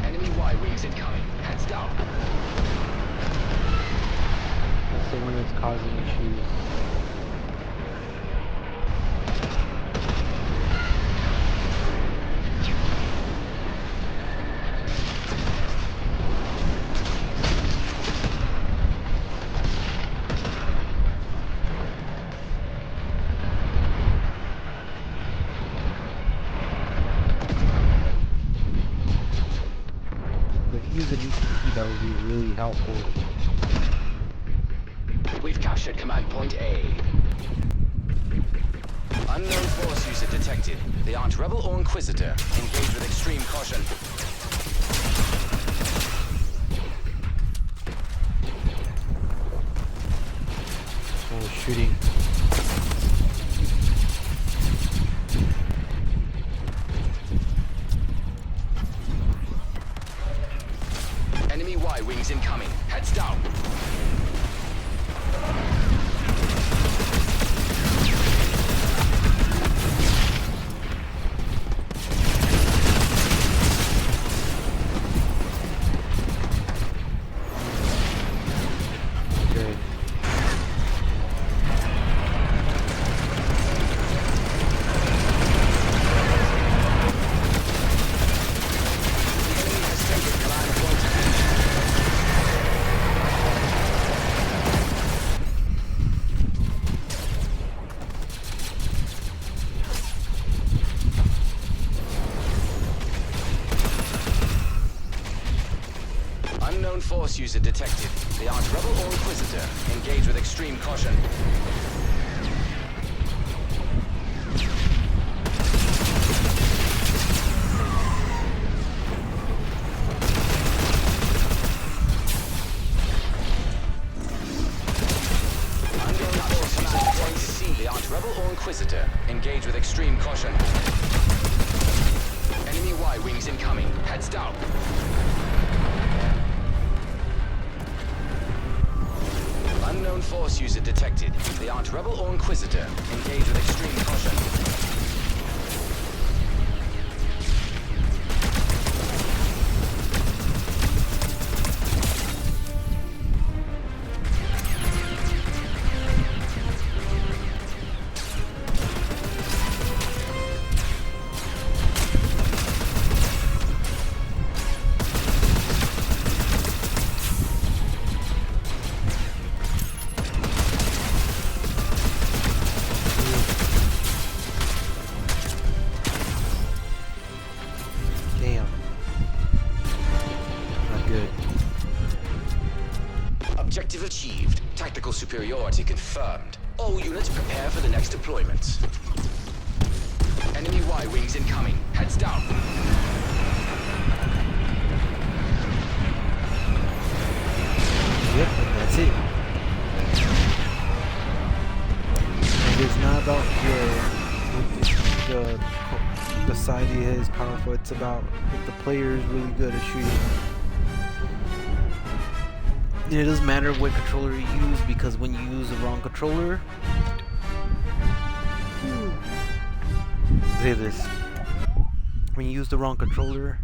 Enemy Y-wings incoming. Heads down. That's the one that's causing issues. If you use an EPP, that would be really helpful. We've captured command point A. Unknown force user detected. They aren't rebel or inquisitor. Engage with extreme caution. Oh, shooting. Enemy Y-wings incoming. Heads down. Good. The enemy has taken command point A. Unknown force user detected. They aren't rebel or inquisitor. Engage with extreme caution. Rebel or Inquisitor, engage with extreme caution. Enemy Y-wings incoming. Heads down. Unknown force user detected. They aren't Rebel or Inquisitor. Engage with extreme caution. Objective achieved. Tactical superiority confirmed. All units prepare for the next deployment. Enemy Y-wings incoming. Heads down. Yep, and that's it. And it's not about the side he is powerful. It's about if the player is really good at shooting. It doesn't matter what controller you use, because when you use the wrong controller, say this, when you use the wrong controller,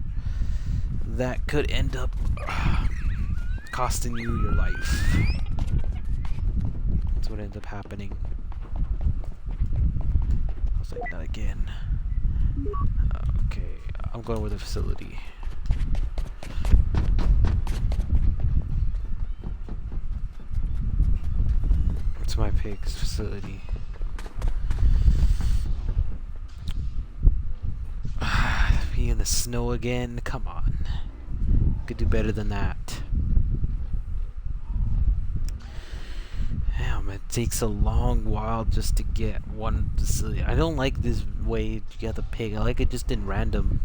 that could end up costing you your life. That's what ends up happening. I was like, not again. Okay, I'm going with the facility. My pig's facility. Be in the snow again? Come on. Could do better than that. Damn, it takes a long while just to get one facility. I don't like this way you get the pig. I like it just in random.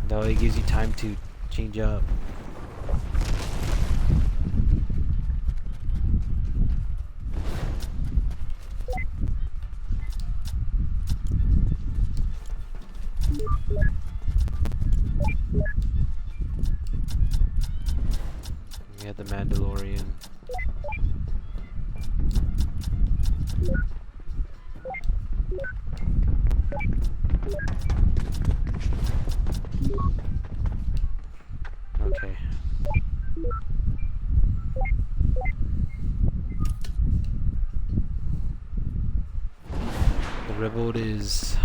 That way it gives you time to change up. We had the Mandalorian. Okay. The rebel is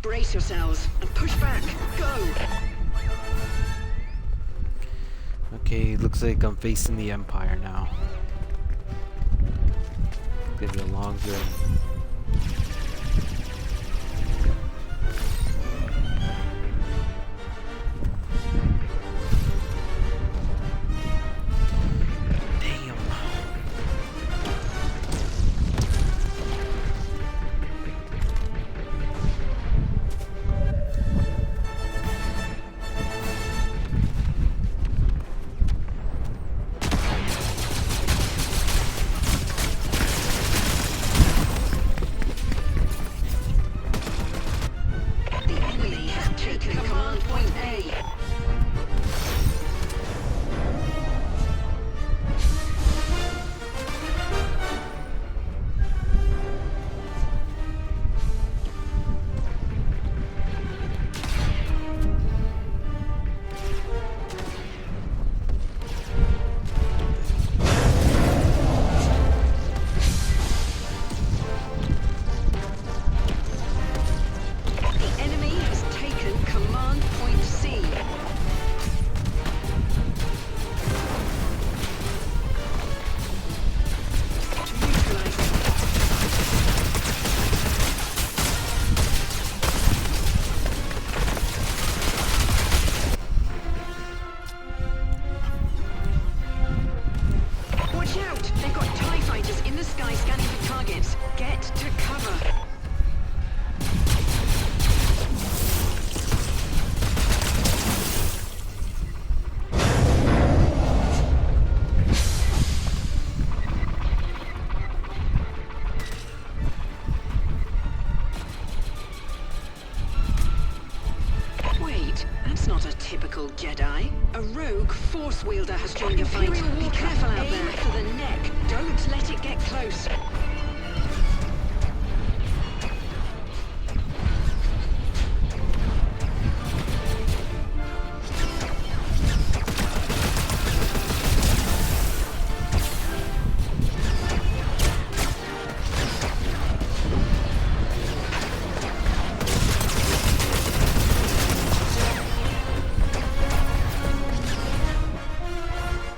Brace yourselves and push back. Go! okay, looks like I'm facing the Empire now. It's gonna be a long journey. Guys, get to cover. Wait, that's not a typical Jedi. A rogue Force wielder has joined the fight. Be careful out there. Aim for the neck. Don't let it get close.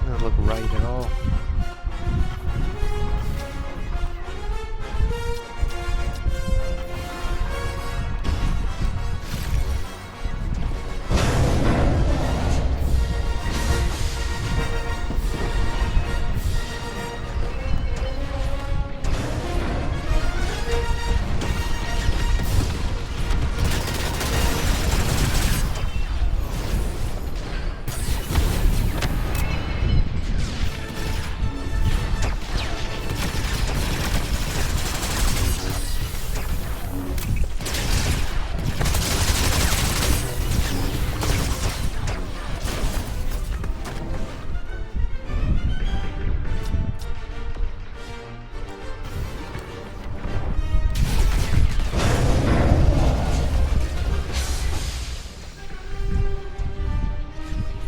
Doesn't look right at all.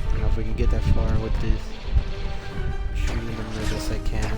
I don't know if we can get that far with this. Shooting them as best I can.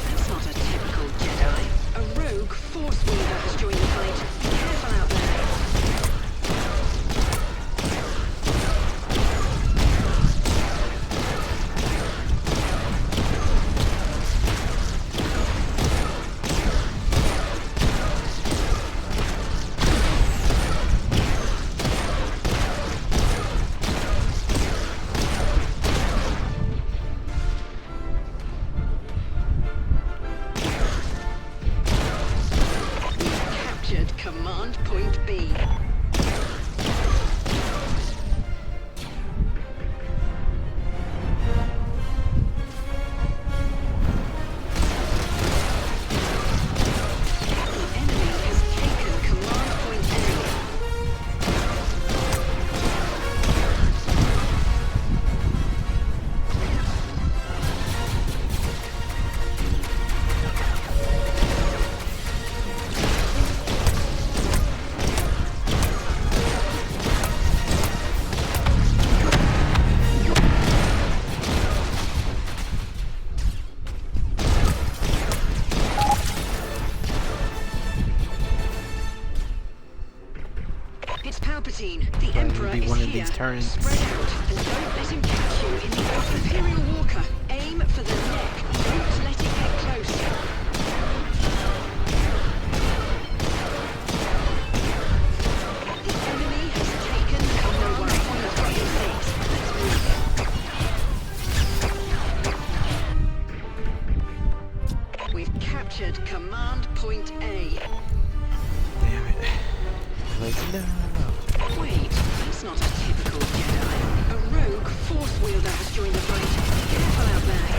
That's not a typical Jedi. A rogue Force wielder has joined the fight. Be careful out there. Captured command point B. The enemy has taken command point A. It's Palpatine. The Probably Emperor be is one of here. these turns. Spread out and don't let him catch you in the Imperial Walker. Aim for the neck. Don't let it get close. The enemy has taken command point A. Let's move. We've captured command point A. Damn it. Like, no. Wait, that's not a typical Jedi. A rogue Force wielder has joined the fight. Be careful out there.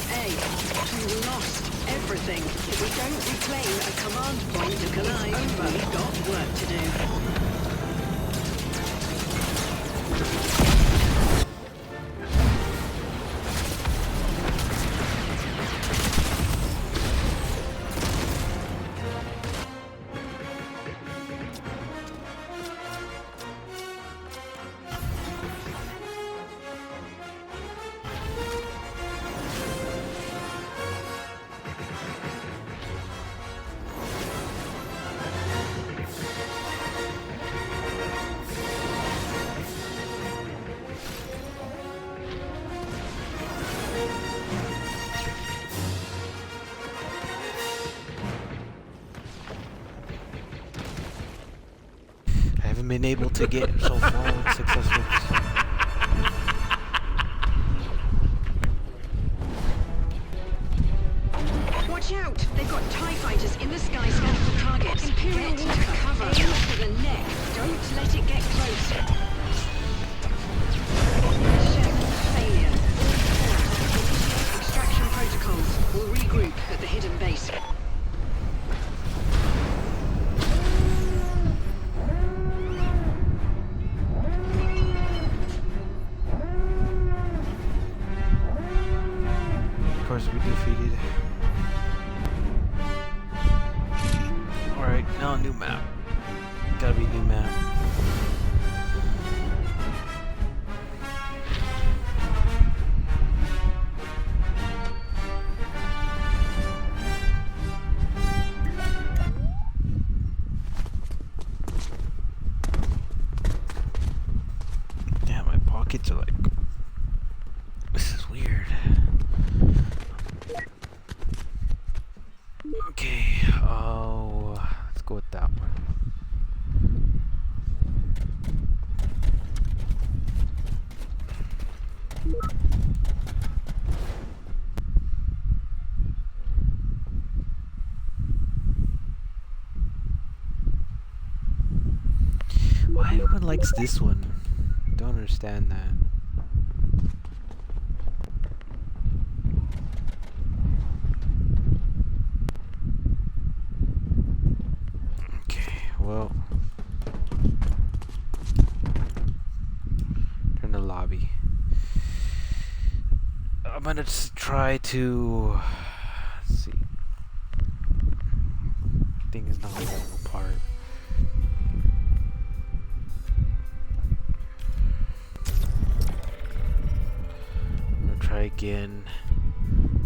A. We lost everything. If we don't reclaim a command point to Collb, it's over. We've got work to do. I haven't been able to get so far successful. Watch out! They've got TIE fighters in the sky scanning for targets. Imperial get to cover. Aim for the neck. Don't let it get close. Mission failure. Initiate extraction protocols. We'll regroup at the hidden base. Of course, we defeated. Alright, now a new map. Gotta be a new map. Damn, my pockets are like... This is weird. Okay, let's go with that one. Why everyone likes this one? Don't understand that. Well, turn the lobby. I'm gonna just try to let's see. Thing is not falling apart. I'm gonna try again.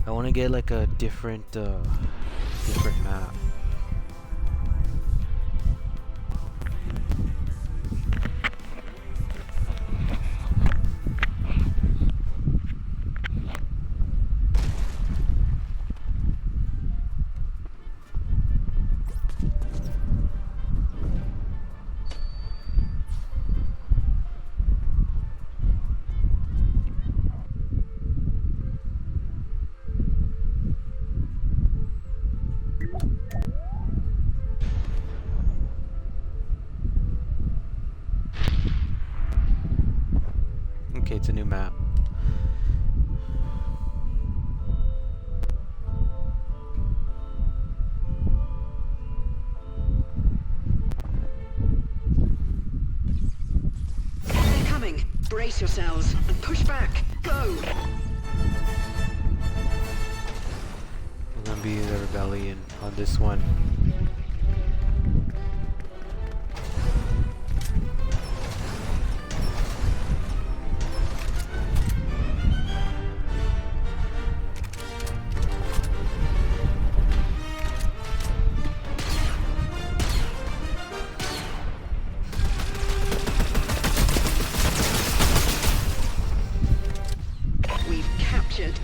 I want to get like a different map. Okay, it's a new map. They're coming. Brace yourselves and push back. Go! We're gonna be the rebellion on this one.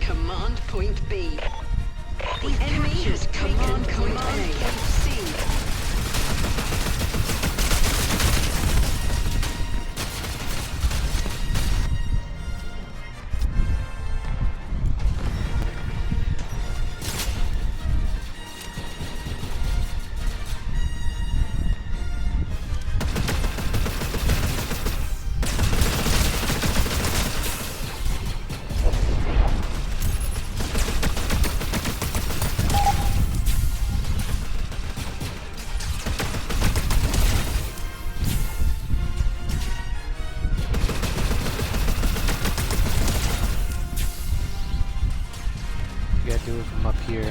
Command point B. The enemy has taken command point C. You gotta do it from up here.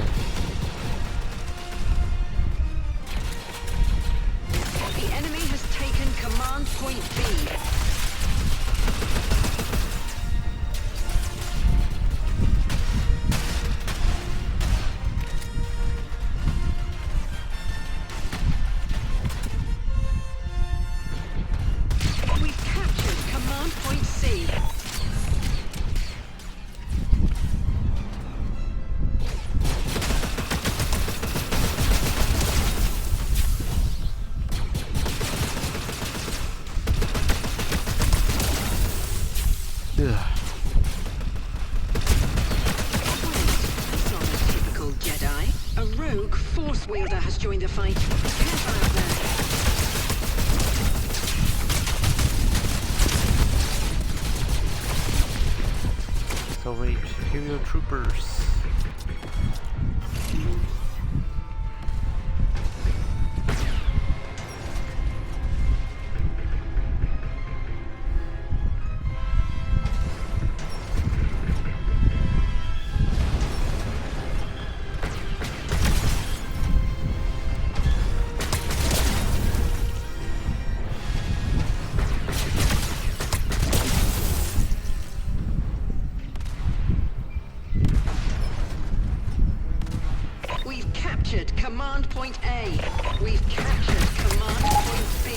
The enemy has taken command point B. We've captured command point C. Ugh. That's not a typical Jedi. A rogue force wielder has joined the fight. Careful out there. So many Imperial troopers. We've captured command point A. We've captured command point B.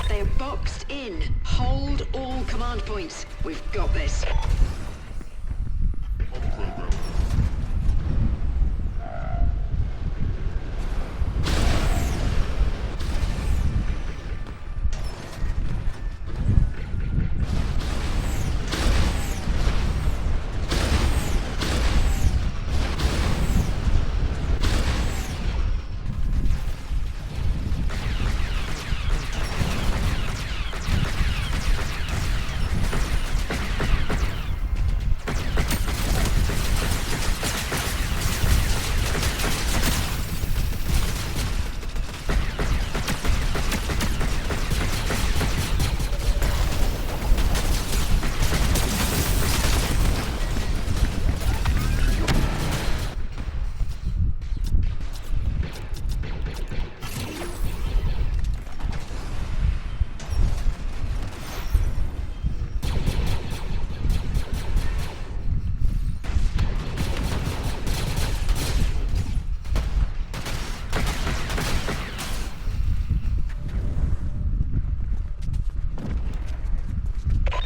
They're boxed in. Hold all command points. We've got this.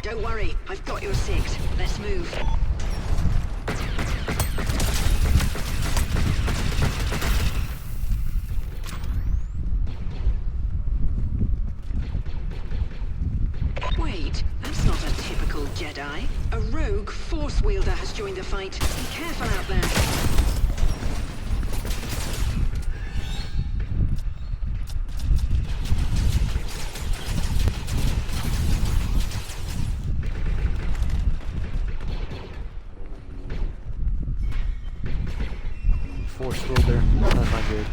Don't worry, I've got your six. Let's move. Wait, that's not a typical Jedi. A rogue force wielder has joined the fight. Be careful out there. Force wielder. That's not good.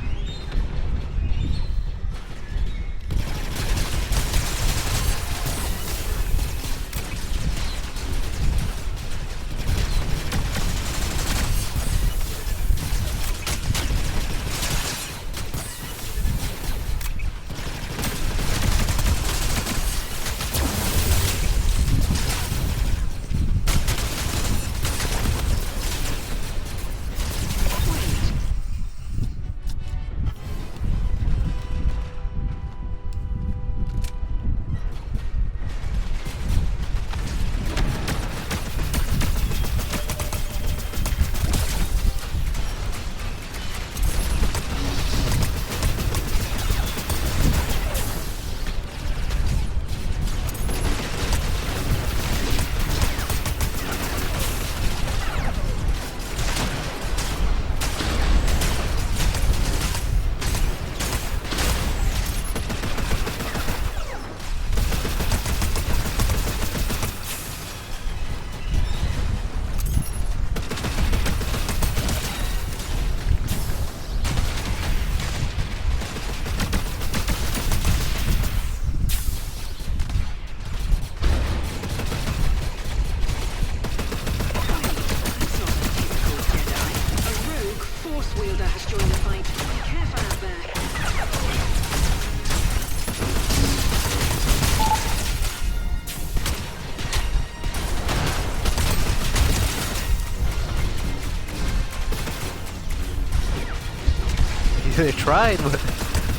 I tried, but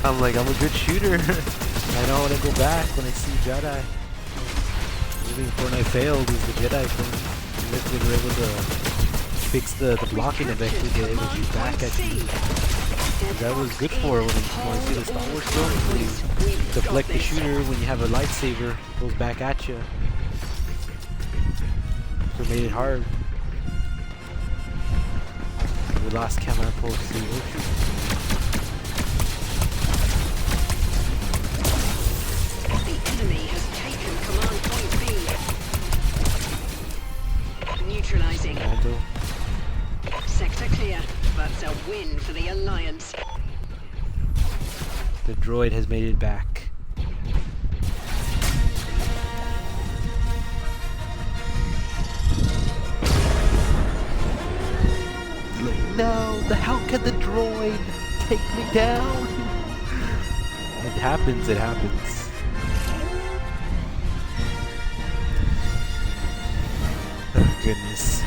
I'm like, I'm a good shooter. I don't want to go back when I see Jedi. I think Fortnite failed is the Jedi thing. If they were able to fix the blocking eventually, they able to shoot back at you. That was good for when you see the Star Wars film. When you deflect the shooter when you have a lightsaber, it goes back at you. So it made it hard. We lost camera post to the ocean. The enemy has taken command point B. Neutralizing. Mando. Sector clear. That's a win for the Alliance. The droid has made it back. No, how can the droid take me down? It happens, it happens. Oh goodness.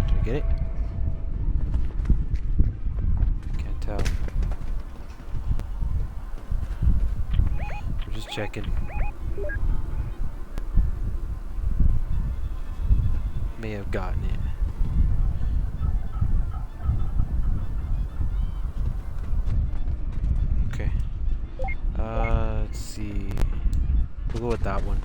Did I get it? Can't tell. We're just checking. May have gotten it. Okay. Let's see. We'll go with that one.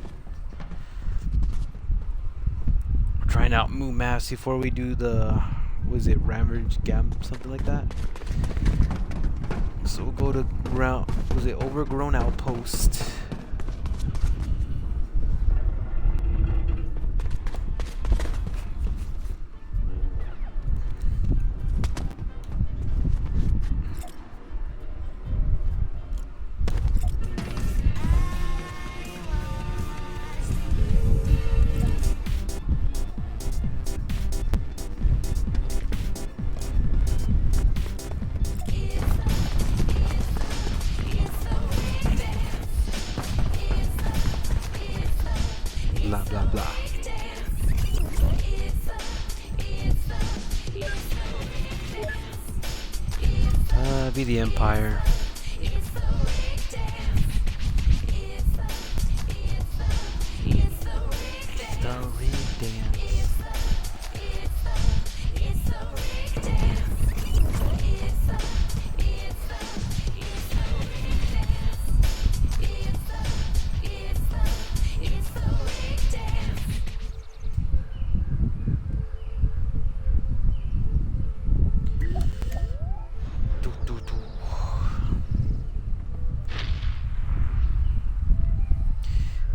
We're trying out Moon Maps before we do the, was it Ramage Gam, something like that? So we'll go to ground, was it Overgrown Outpost? Blah blah blah. Be the Empire. Story dance.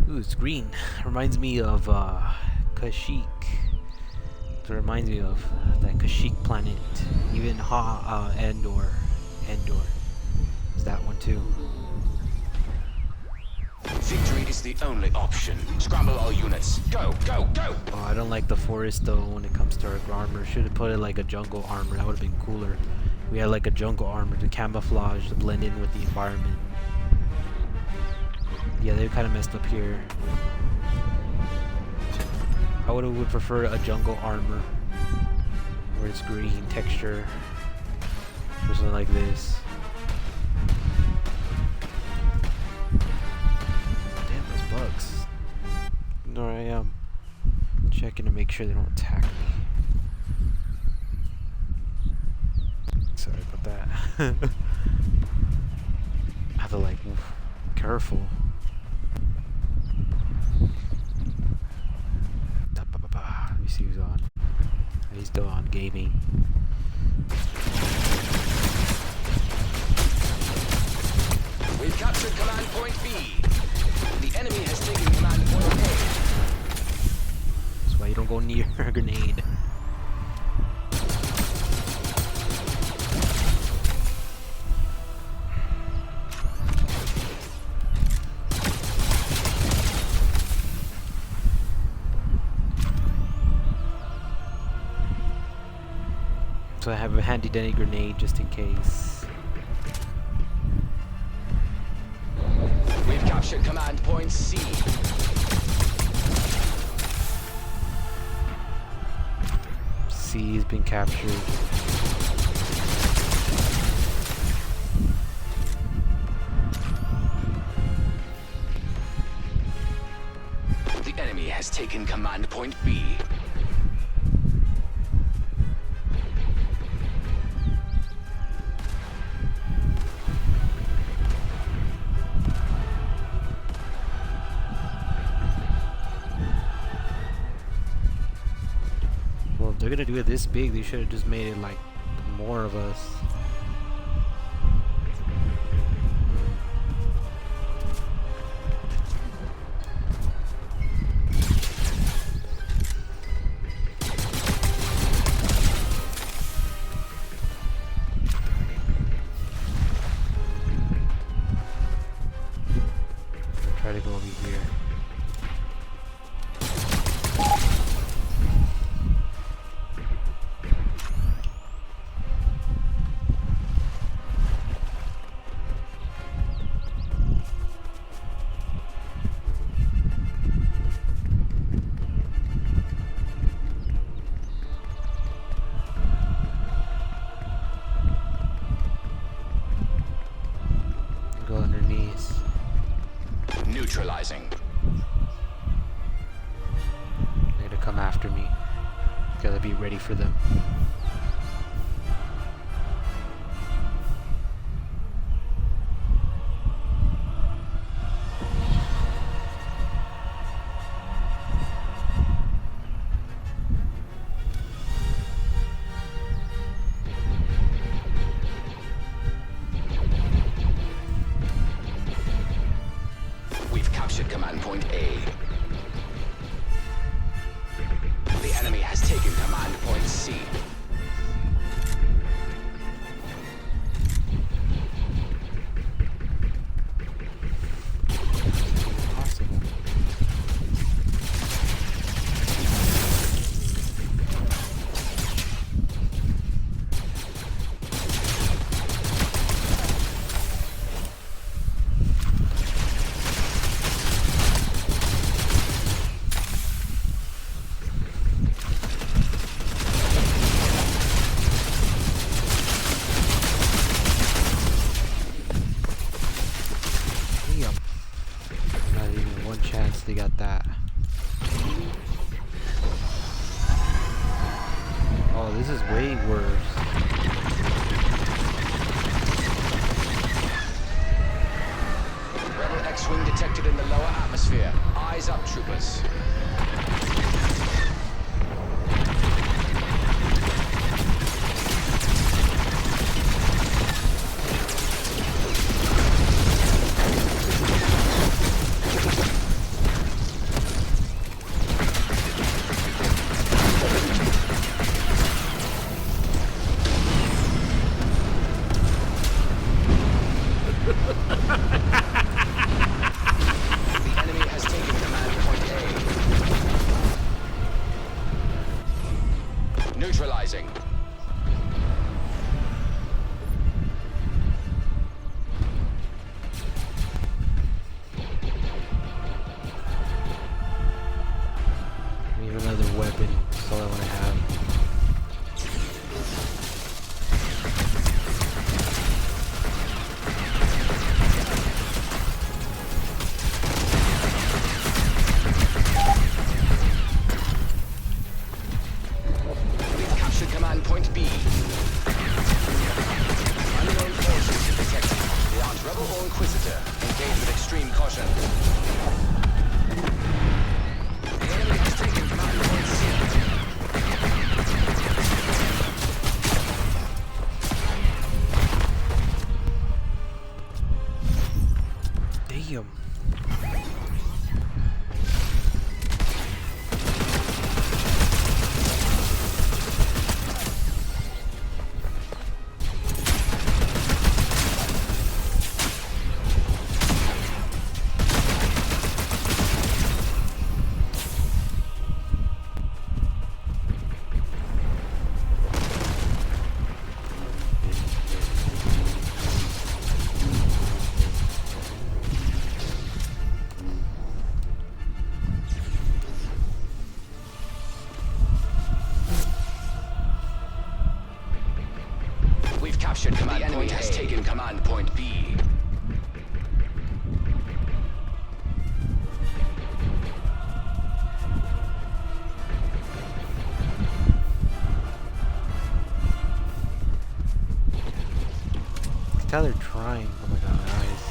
Ooh, it's green. Reminds me of Kashyyyk. It reminds me of that Kashyyyk planet. Even Endor. Endor. It's that one too. Victory is the only option. Scramble all units. Go, go, go! Oh, I don't like the forest though when it comes to our armor. Should have put it like a jungle armor. That would have been cooler. We had like a jungle armor to camouflage, to blend in with the environment. Yeah, they kind of messed up here. I would prefer a jungle armor where it's green texture or something like this. Damn, those bugs. There I am, checking to make sure they don't attack me. Sorry about that. I have to like, careful. Let me see who's on. He's still on gaming. We've captured command point B. The enemy has taken command point A. That's why you don't go near a grenade. So I have a handy dandy grenade just in case. We've captured captured command point C. C has been captured. The enemy has taken command point B. Well, if they're gonna do it this big, they should have just made it like more of us. Try to go over here. Go underneath. Neutralizing. They're gonna come after me. Gotta be ready for them. We've captured command point A. The enemy has taken command point C. Possible. Damn. Not even one chance they got that. Oh, this is way worse. Rebel X-Wing detected in the lower atmosphere. Eyes up, troopers. The enemy has taken command point A. Neutralizing. I need another weapon. That's all I want to have. We've captured command point B. Unknown forces detected. They aren't rebel or inquisitor. Engage with extreme caution. The enemy has taken command point C. Damn. point B. Tell they're trying. Oh my god, eyes.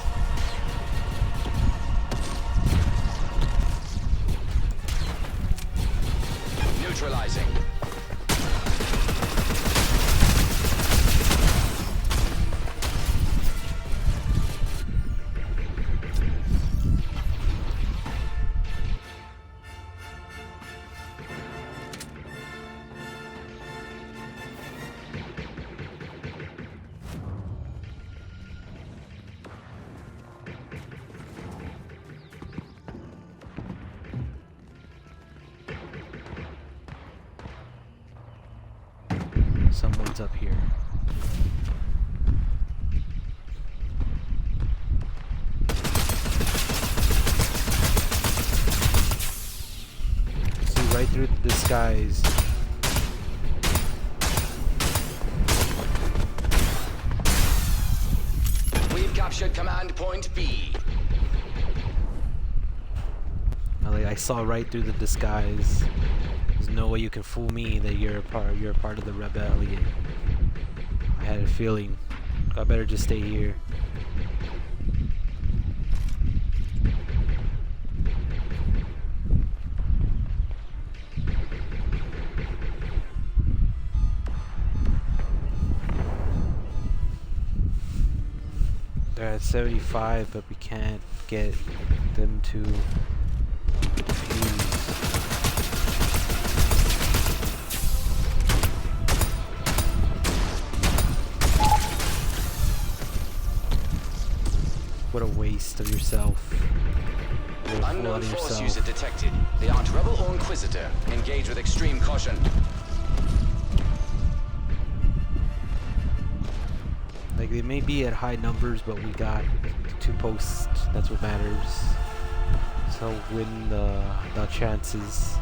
Neutralizing. Someone's up here. See right through the disguise. We've captured command point B. I saw right through the disguise. There's no way you can fool me that you're a part of the rebellion. I had a feeling. I better just stay here. They're at 75, but we can't get them to fuse. What a waste of yourself. You're a fool Unknown out of force yourself. user detected. They aren't rebel or inquisitor. Engage with extreme caution. Like, they may be at high numbers, but we got 2 posts. That's what matters. So win the chances.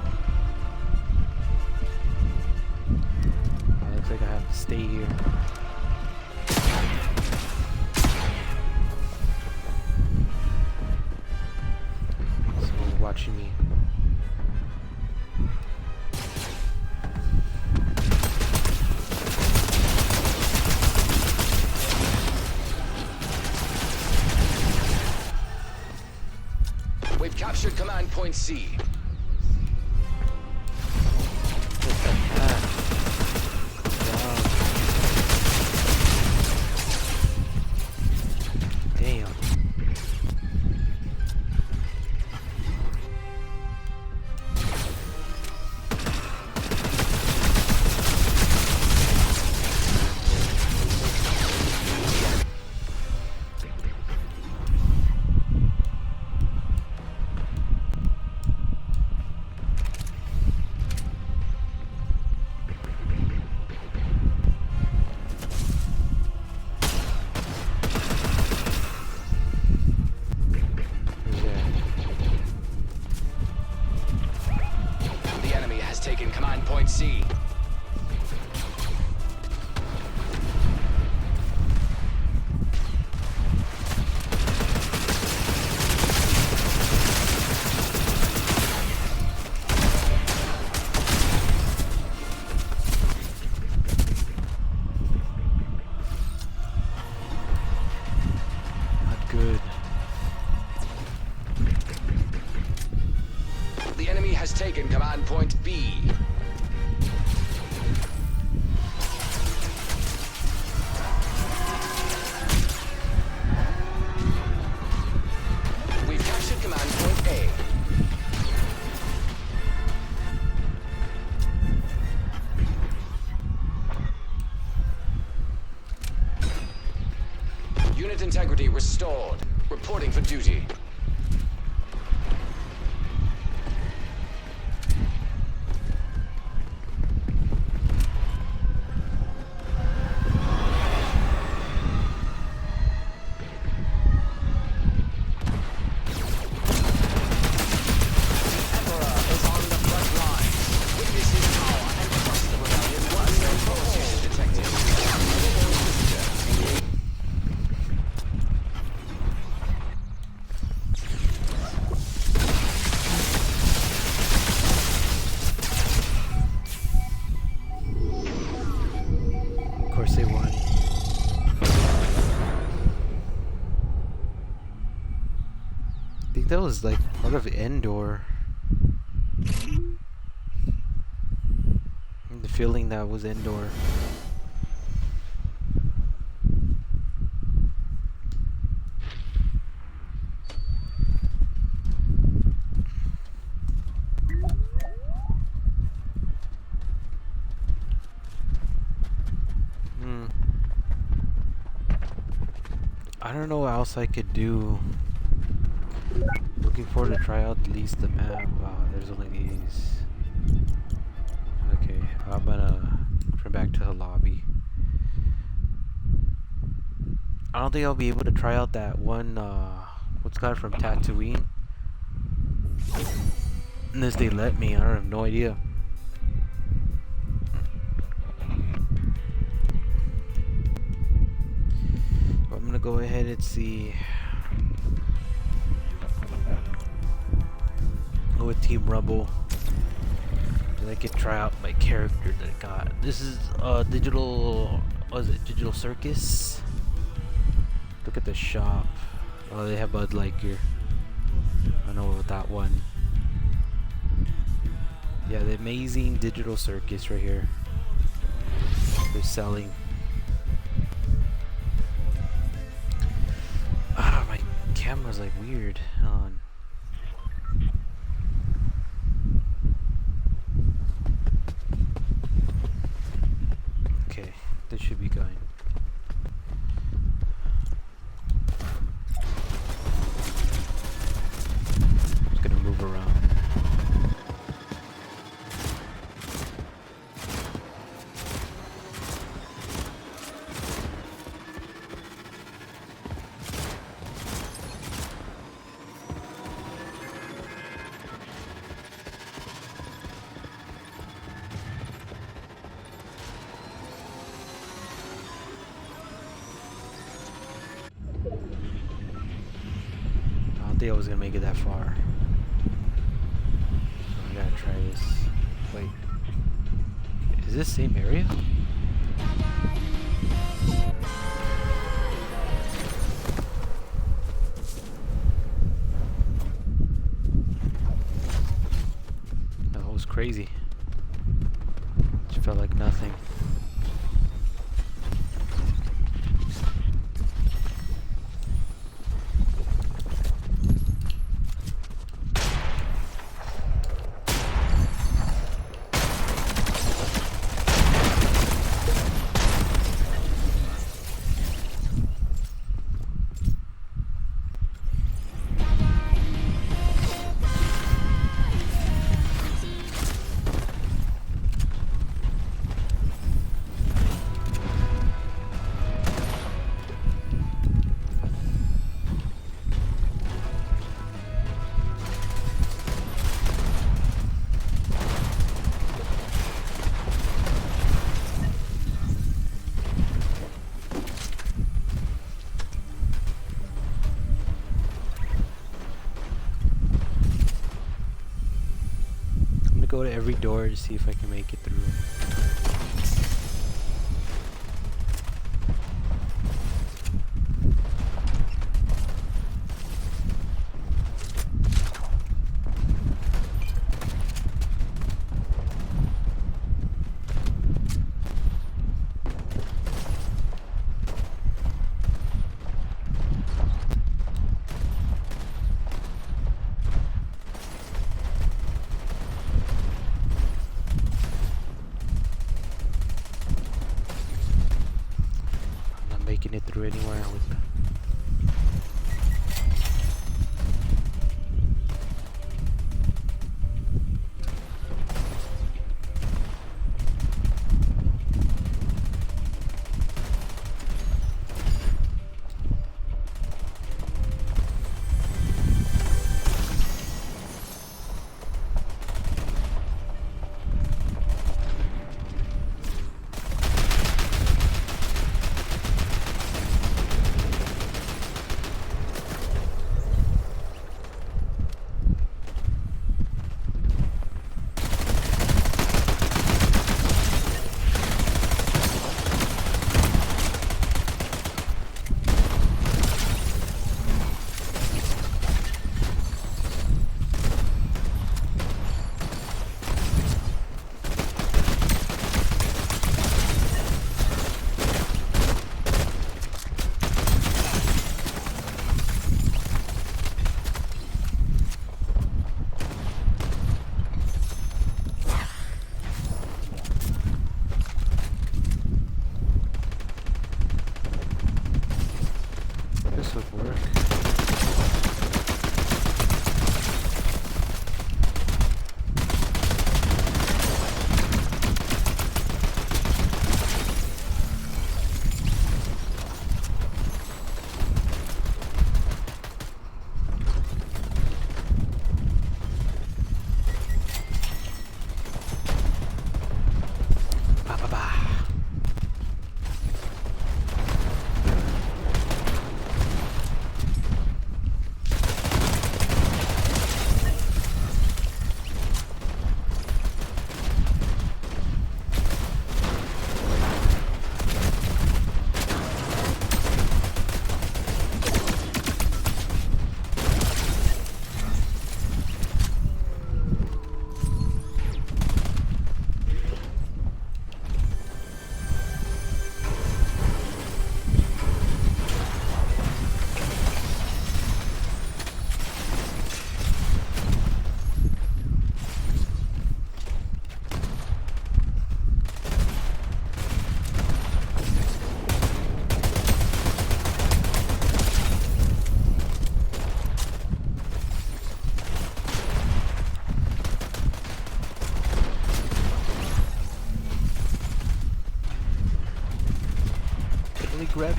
Looks like I have to stay here. So watching me. We've captured command point C. Damn. The enemy has taken command point C. Not good. The enemy has taken command point B. We've captured command point A. Unit integrity restored. Reporting for duty. I think that was like part of indoor. The feeling that was indoor. I don't know what else I could do. Looking forward to try out at least the map. Wow, there's only these. Okay, I'm gonna turn back to the lobby. I don't think I'll be able to try out that one, what's got it from Tatooine. Unless they let me, I have no idea. I'm gonna go ahead and see. Go with Team Rumble. And I can try out my character that I got. This is digital. What is it? Digital Circus. Look at the shop. Oh, they have Bud Light gear. I know about that one. Yeah, the amazing Digital Circus right here. They're selling. Ah, my camera's like weird. Hold on. Okay, this should be going. Just gonna move around. I don't think I was gonna make it that far. So I gotta try this. Wait. Is this same area? That was crazy. It felt like nothing. Go to every door to see if I can make it through. Making it through anywhere with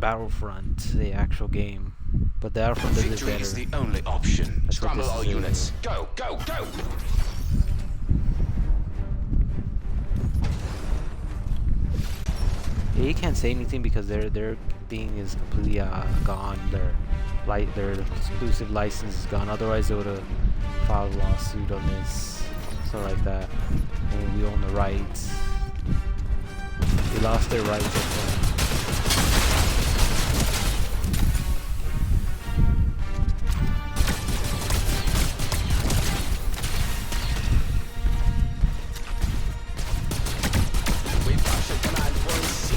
Battlefront, the actual game. But the Battlefront does it Victory better. is the only option. That's what Scramble this all is doing. units. Go, go, go! Yeah, you can't say anything because their thing is completely gone. Their exclusive license is gone. Otherwise, they would have filed a lawsuit on this, something like that. And we own the rights. They lost their rights. We've captured command point C.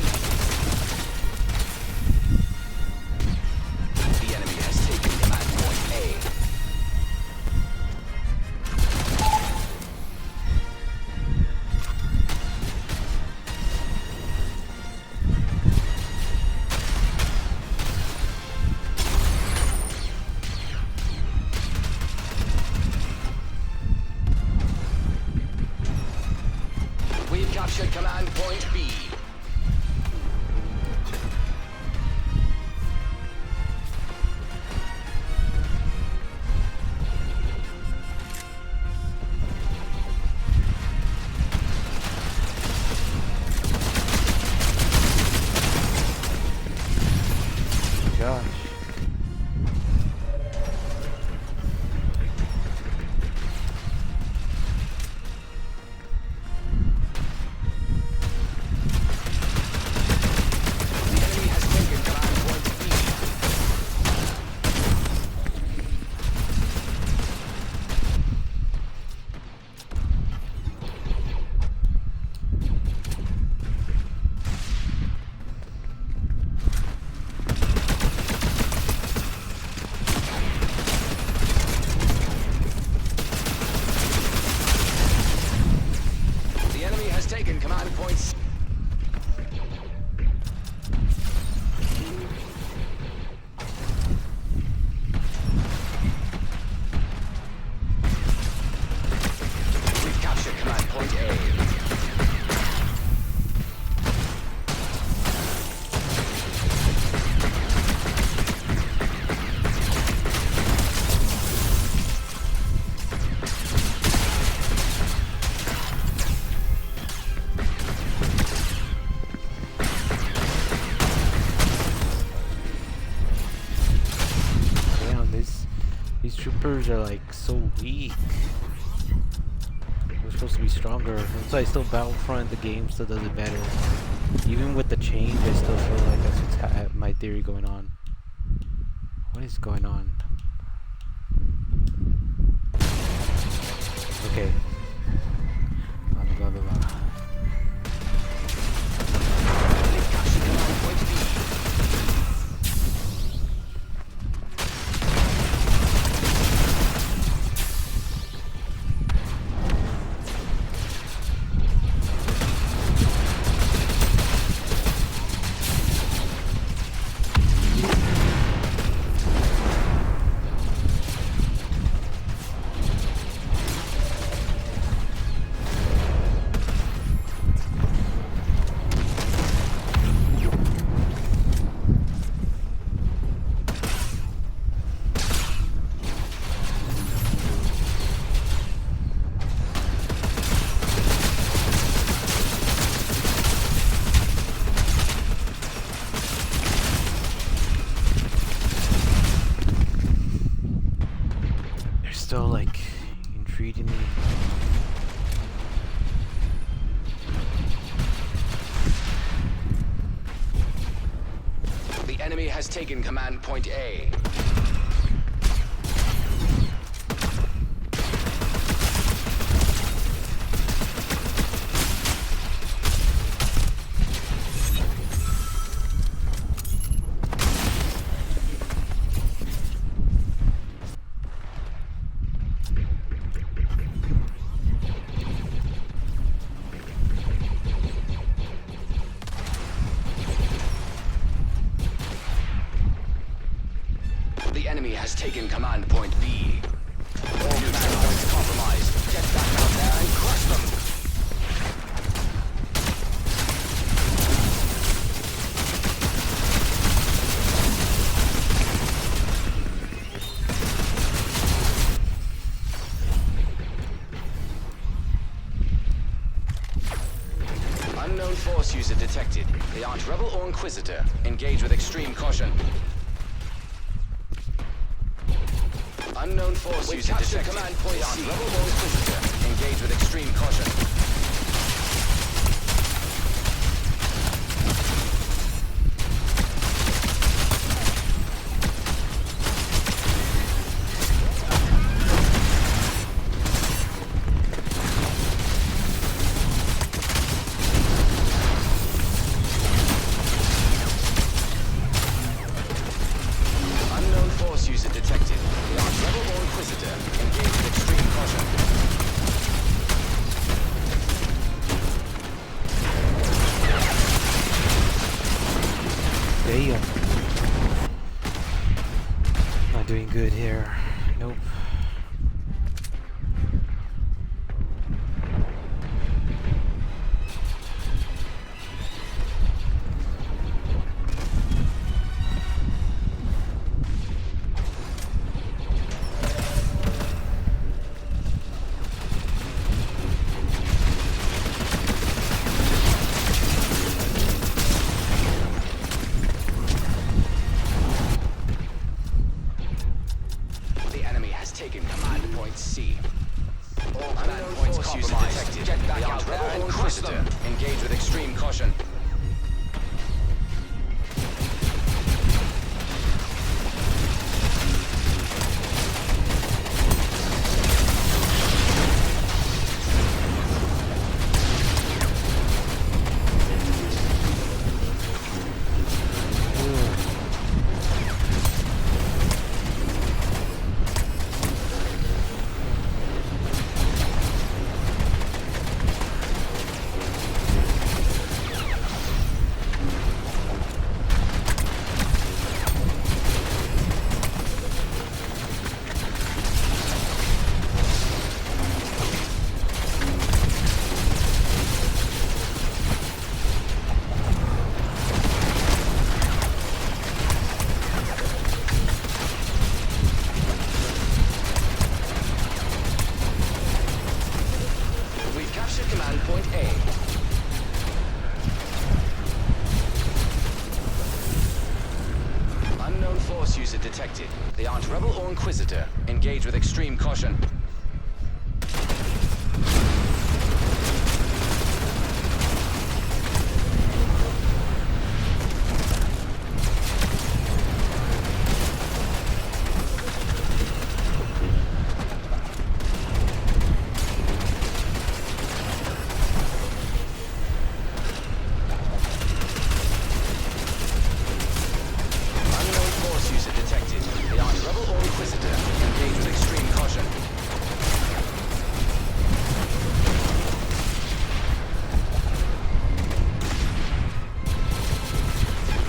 The enemy has taken command point A. We've captured command point B. Gosh. The enemy has taken command point B. The enemy has taken command point C. We've captured command point A. Damn, these troopers are like so weak. We're supposed to be stronger. That's why I still Battlefront. The game still does it better. Even with the change, I still feel like that's what's my theory going on. What is going on? Okay. Blah blah blah blah. We've captured command point B. They're still like intriguing me. The enemy has taken command point A. The enemy has taken command point B. All command points compromised. Get back out there and crush them. Force user detected. They aren't Rebel or Inquisitor. Engage with extreme caution. Unknown Force user detected. Command point C. Rebel or Inquisitor. Engage with extreme caution. Damn. Not doing good here. Nope. Taken command point C. All command points compromised. Get back out there and crush them. Engage with extreme caution. Command point A. Unknown Force user detected. They aren't Rebel or Inquisitor. Engage with extreme caution.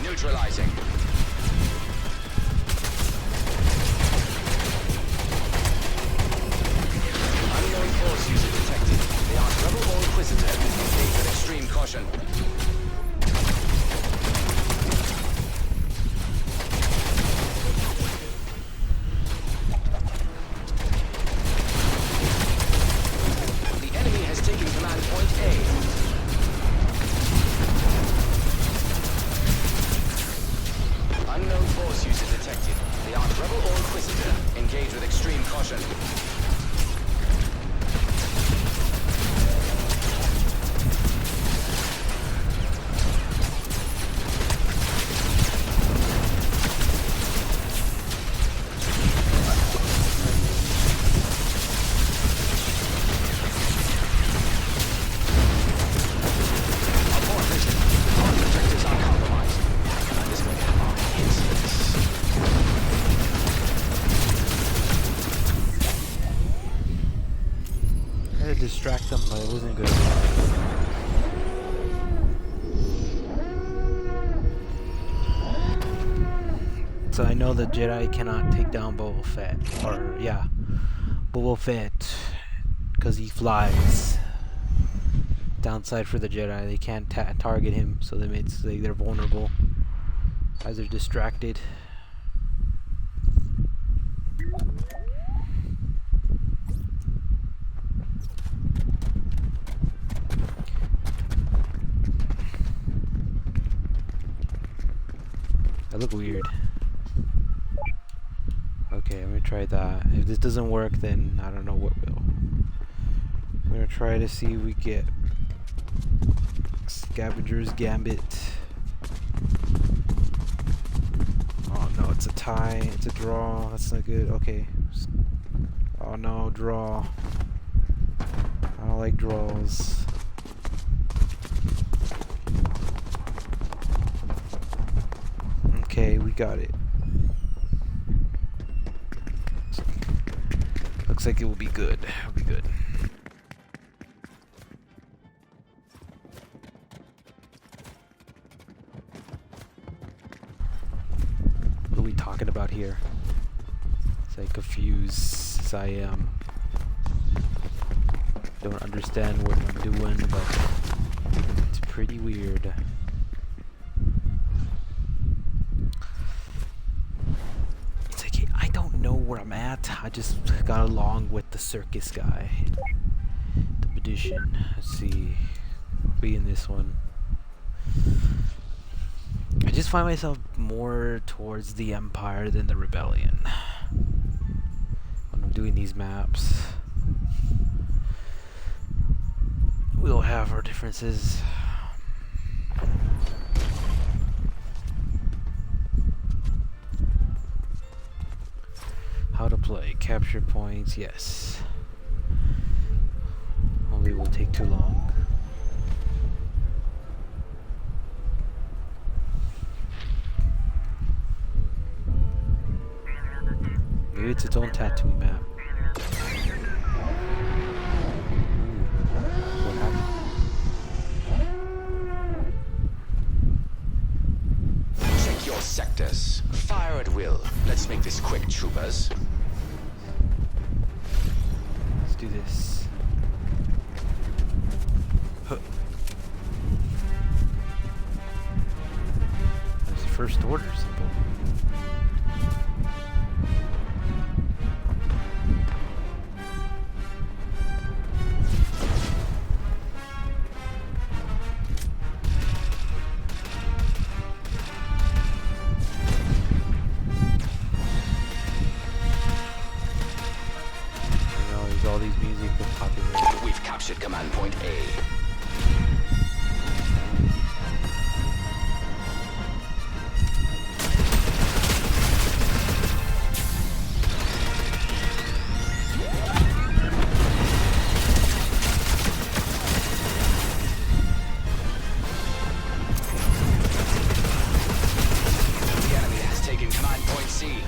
Neutralizing. Unknown Force user detected. They aren't Rebel or Inquisitor. Engage with extreme caution. The enemy has taken command point A. Unknown Force user detected. They aren't Rebel or Inquisitor. Engage with extreme caution. Abort mission. All objectives are compromised. This will have our hits. I had to distract them, but it wasn't good. So I know the Jedi cannot take down Boba Fett, or yeah, Boba Fett, because he flies. Downside for the Jedi, they can't target him, so they're vulnerable as they're distracted. weird. Okay, I'm gonna try that. If this doesn't work, then I don't know what will. I'm gonna try to see if we get Scavenger's Gambit. Oh no, it's a tie. It's a draw. That's not good. Okay. Oh no, draw. I don't like draws. Okay, we got it. Looks like it will be good. It'll be good. What are we talking about here? It's like confused as I am. Don't understand what I'm doing, but it's pretty weird. It's like I don't know where I'm at. I just got along with the circus guy. The magician. Let's see. Be in this one. I just find myself more towards the Empire than the Rebellion when I'm doing these maps. We'll have our differences. How to play. Capture points, yes. Only will take too long. Maybe it's its own tattooing map. Check your sectors. Fire at will. Let's make this quick, troopers. Let's do this. Huh. That's the first order symbol. All these music with copyright. We've captured command point A. The enemy has taken command point C.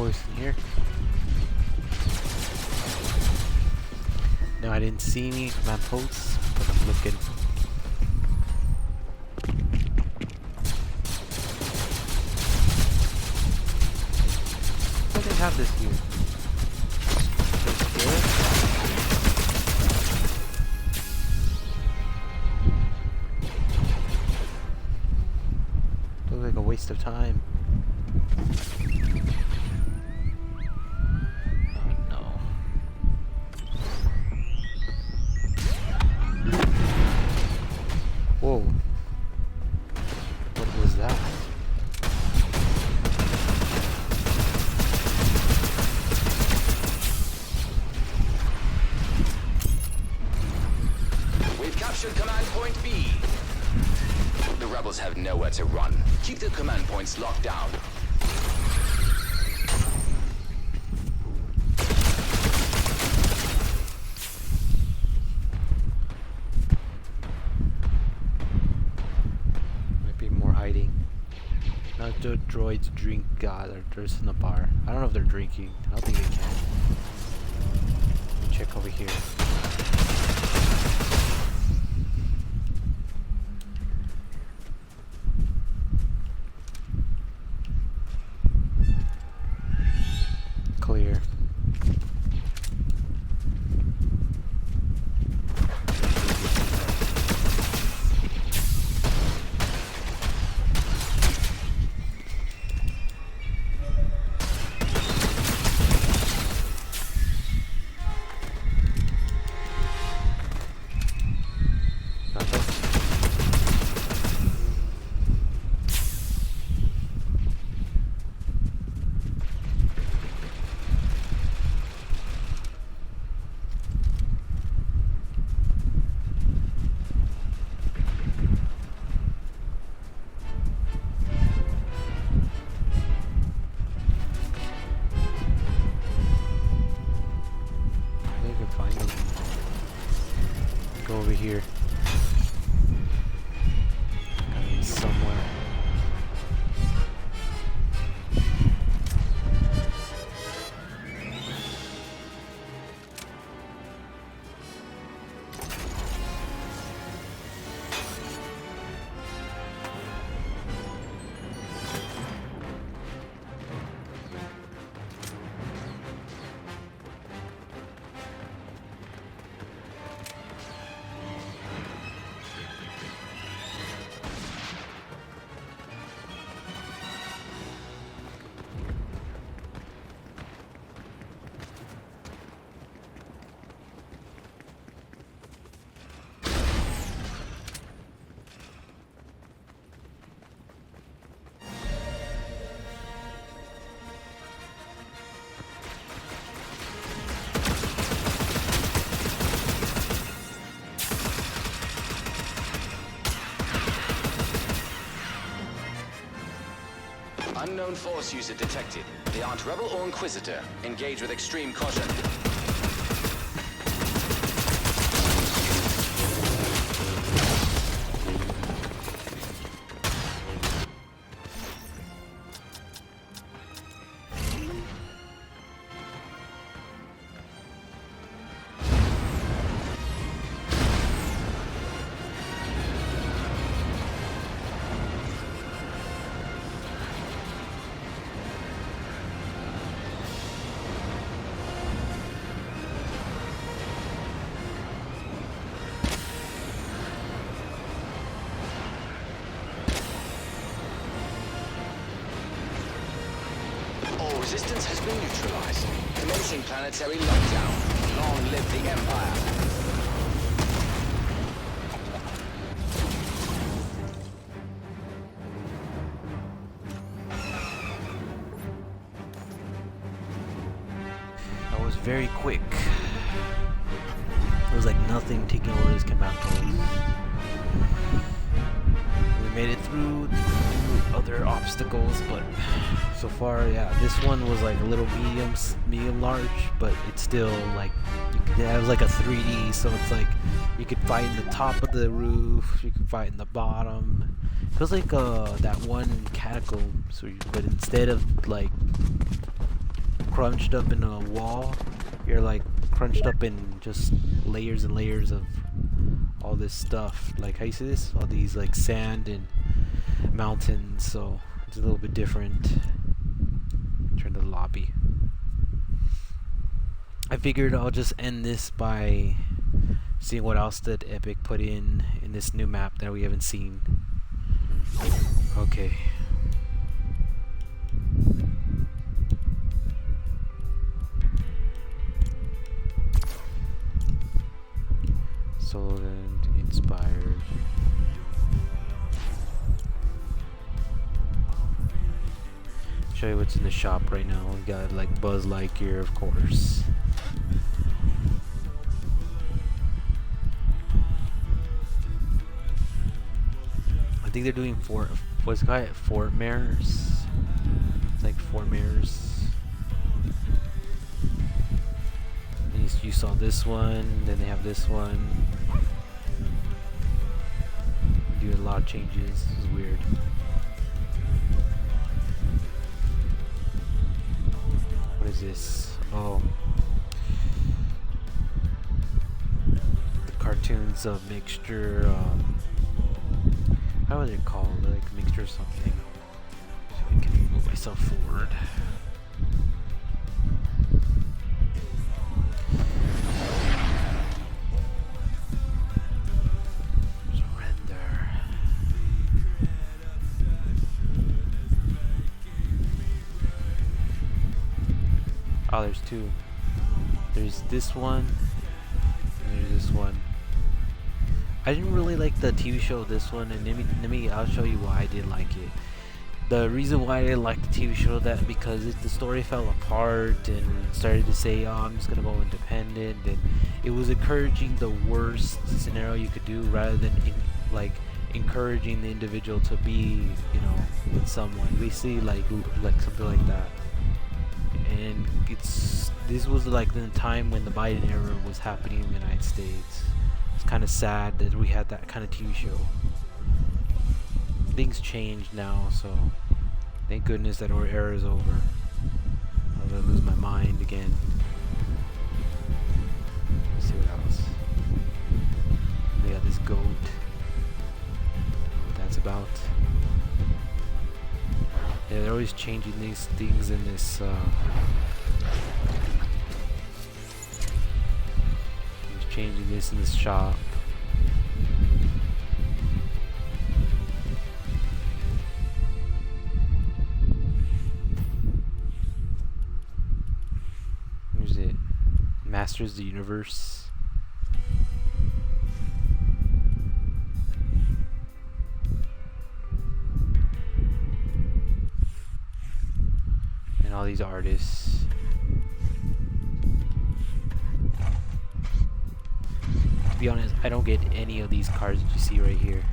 post in here. No, I didn't see any command posts, but I'm looking. Why do they have this here? Just here? Looks like a waste of time. Whoa. What was that? We've captured command point B. The rebels have nowhere to run. Keep the command points locked down. Now the droids drink. God, they're just in the bar. I don't know if they're drinking. I don't think they can. Check over here. Clear. Over here. Gotta be somewhere. Unknown force user detected. They aren't rebel or inquisitor. Engage with extreme caution. Resistance has been neutralized. Commencing planetary lockdown. Long live the Empire. That was very quick. It was like nothing taking over this command post. We made it through other obstacles, but so far, yeah, this one was like a little medium large, but it's still like it was like a 3D, so it's like you could fight in the top of the roof, you could fight in the bottom. It feels like that one catacomb, but instead of like crunched up in a wall. You're like crunched up in just layers and layers of all this stuff. Like, how you see this? All these like sand and mountains. So it's a little bit different. Turn to the lobby. I figured I'll just end this by seeing what else did Epic put in this new map that we haven't seen. Okay. Sold and inspired. Show you what's in the shop right now. We got like Buzz Lightyear, of course. I think they're doing what's it called? Fort Mares. It's like Fort Mares. You saw this one, then they have this one. Do a lot of changes. This is weird. What is this? Oh, the cartoons of mixture. How are they called? Like mixture of something. So I can move myself forward. Oh, there's two. There's this one, and there's this one. I didn't really like the TV show this one, and I'll show you why I didn't like it. The reason why I didn't like the TV show that because the story fell apart and started to say, oh, I'm just gonna go independent, and it was encouraging the worst scenario you could do rather than encouraging the individual to be, you know, with someone. Basically, like something like that. And this was like the time when the Biden era was happening in the United States. It's kind of sad that we had that kind of TV show. Things changed now, so thank goodness that our era is over. I'm gonna lose my mind again. Let's see what else. They got this goat. What that's about. Yeah, they're always changing these things in this. Changing this in this shop. Here's it. Masters of the Universe. And all these artists. To be honest, I don't get any of these cards that you see right here.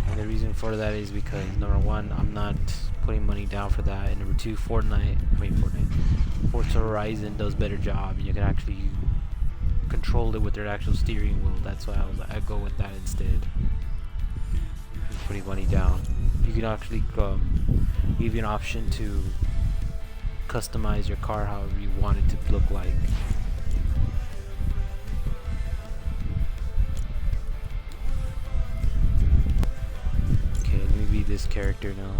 And the reason for that is because number one, I'm not putting money down for that, and number two, Fortnite, Forza Horizon does better job, and you can actually control it with their actual steering wheel. That's why I go with that instead. Putting money down. You can actually give you an option to customize your car however you want it to look like. This character now.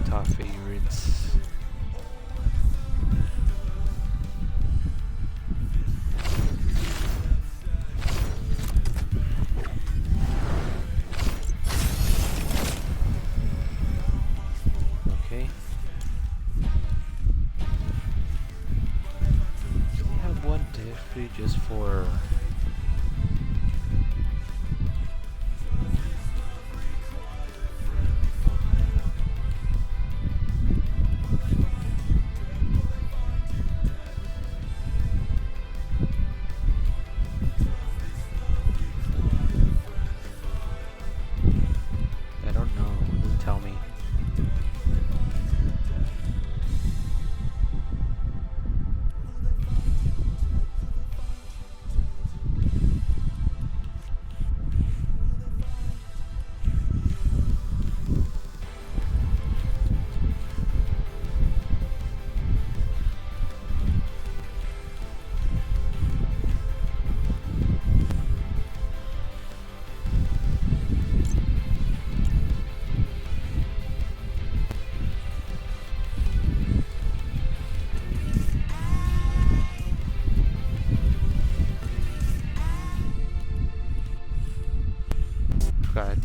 Top favorites. Just for I don't know. Tell me.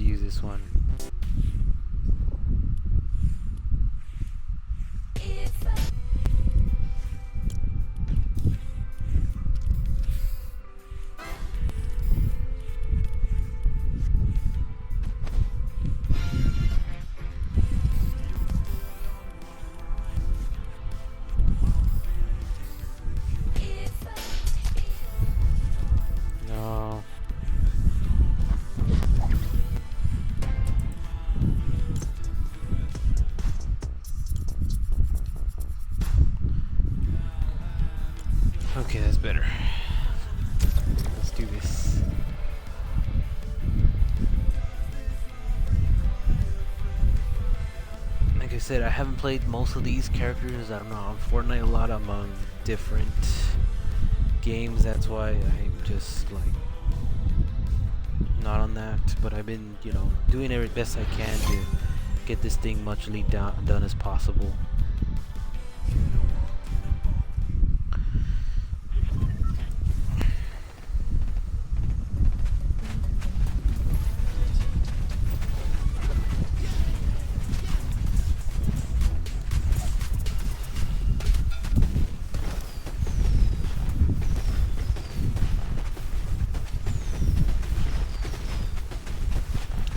to use this one. No. Okay, that's better. Let's do this. Like I said, I haven't played most of these characters. I don't know, on Fortnite a lot. I'm on different games. That's why I'm just like not on that. But I've been, you know, doing every best I can to get this thing muchly done as possible.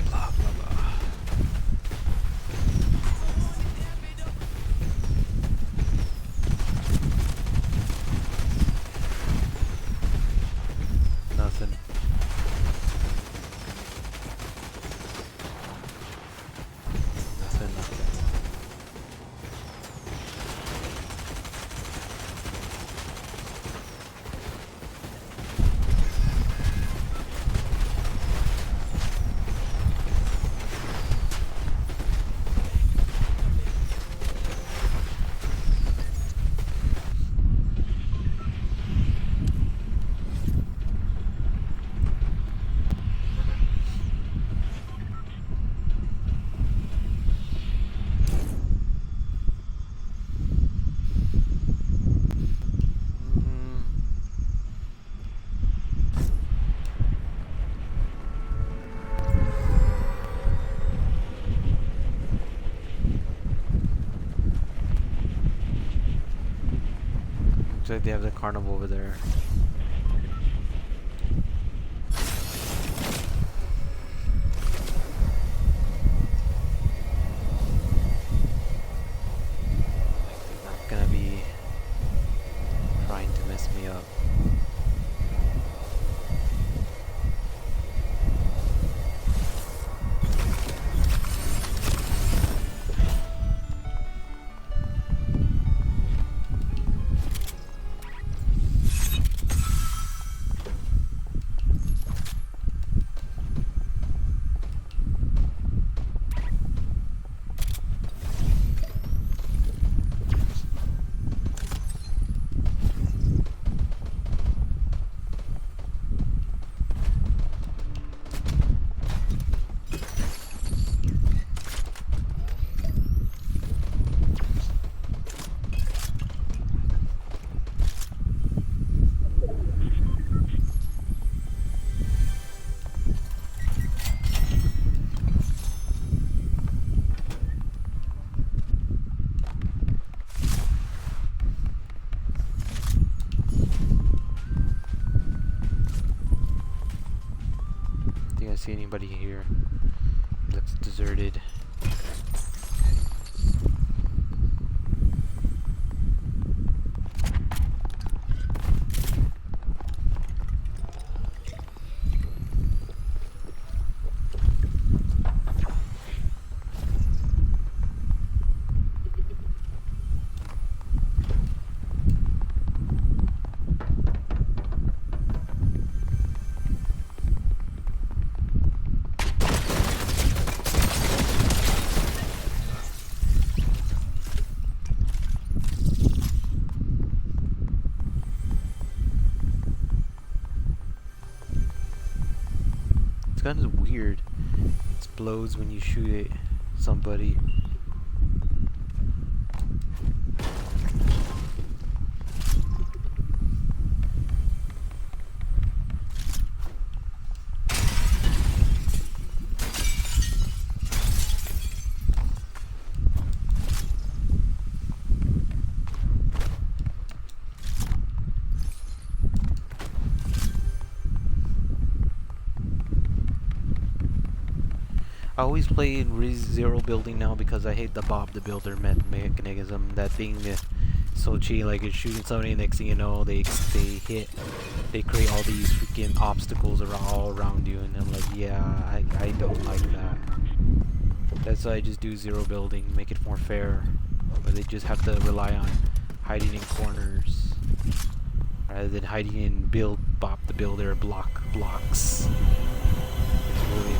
Blah, blah, blah. Nothing. Nothing, nothing. Looks like they have the carnival over there. Not gonna be trying to mess me up. Think I see anybody here? Looks deserted. This gun is weird. It explodes when you shoot it somebody. I always play in zero building now because I hate the Bob the Builder mechanism. That thing is so cheap. Like it's shooting somebody, next thing you know, they create all these freaking obstacles all around you, and I'm like, yeah, I don't like that. That's why I just do zero building, make it more fair. But they just have to rely on hiding in corners rather than hiding in Bob the Builder blocks. It's really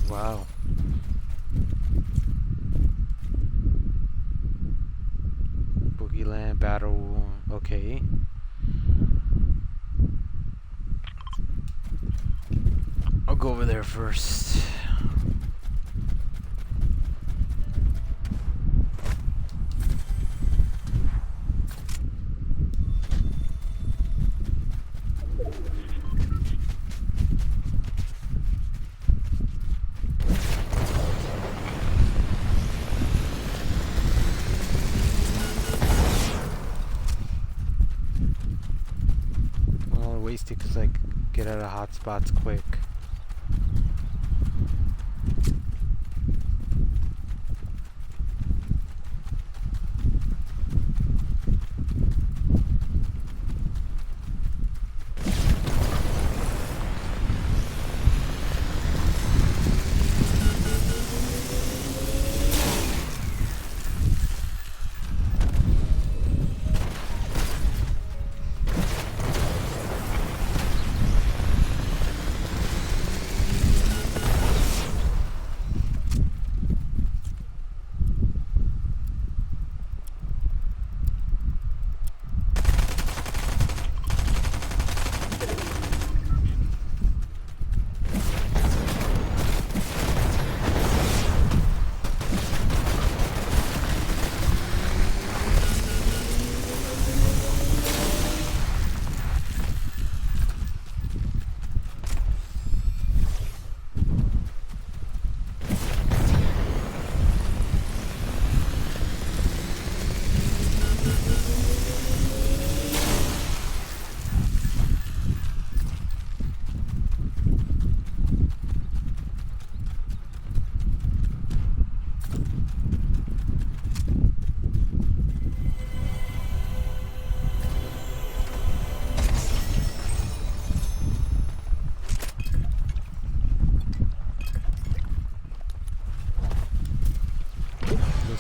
wow. Boogieland battle. Okay. I'll go over there first. Waste it because I get out of hot spots quick.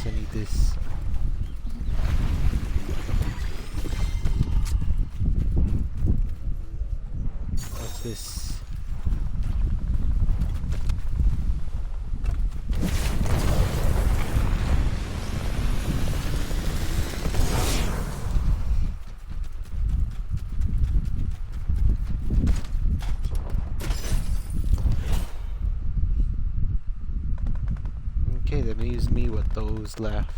I need this. What's this? Okay, that leaves me with those left.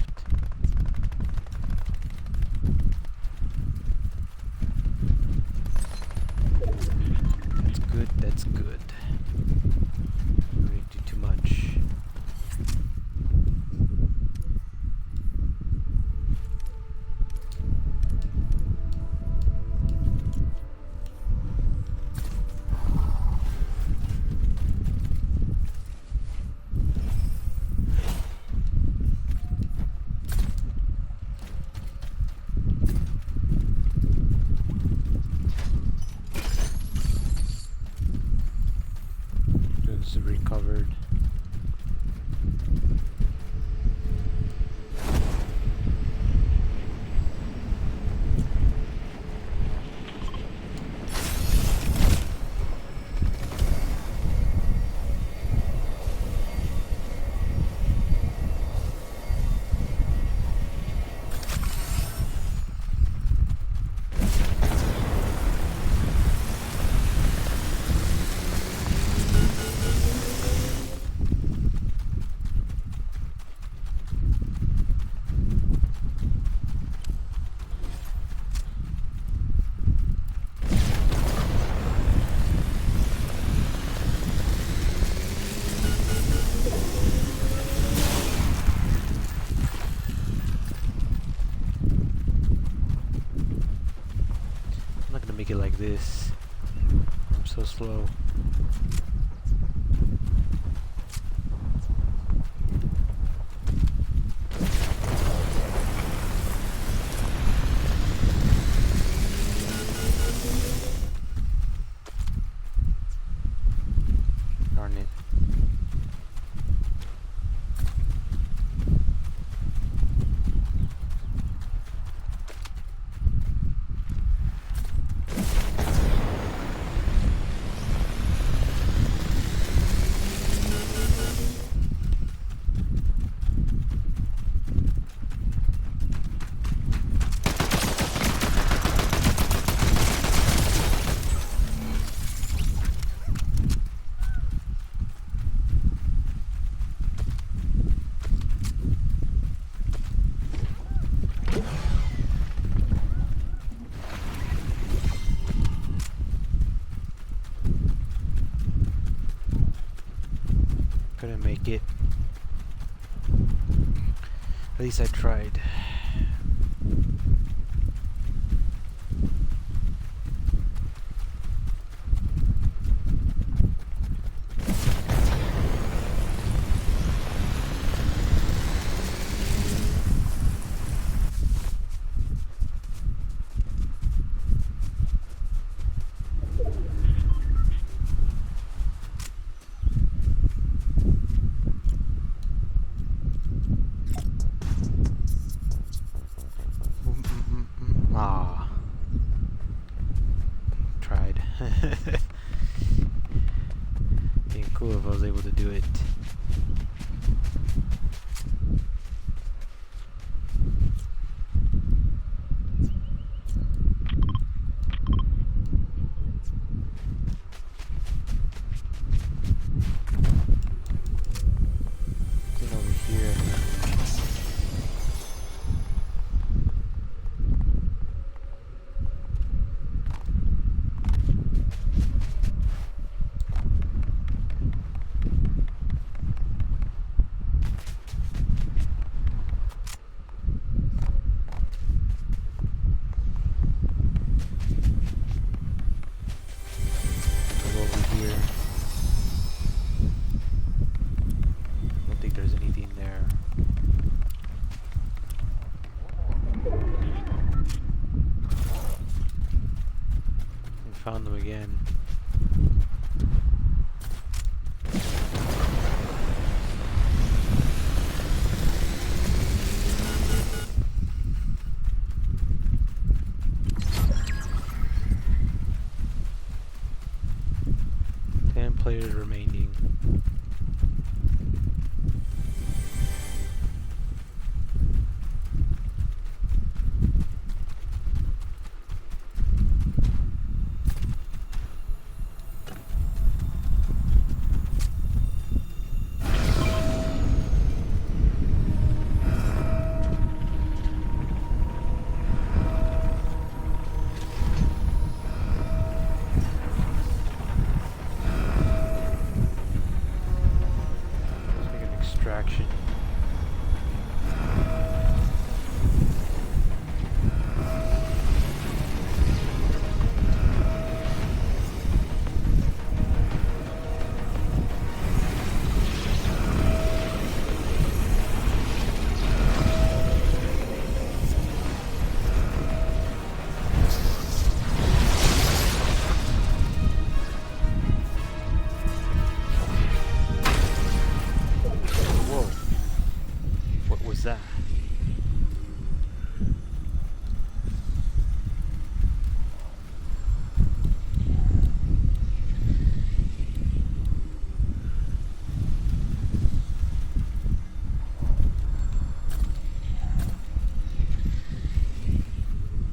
That's good, that's good. Don't really do too much. make it like this. I'm so slow. Darn it. Couldn't make it. At least I tried. Ah, tried. Being cool if I was able to do it. Get over here. Go over here. Don't think there's anything there. We found them again. Players remaining. Extraction. That?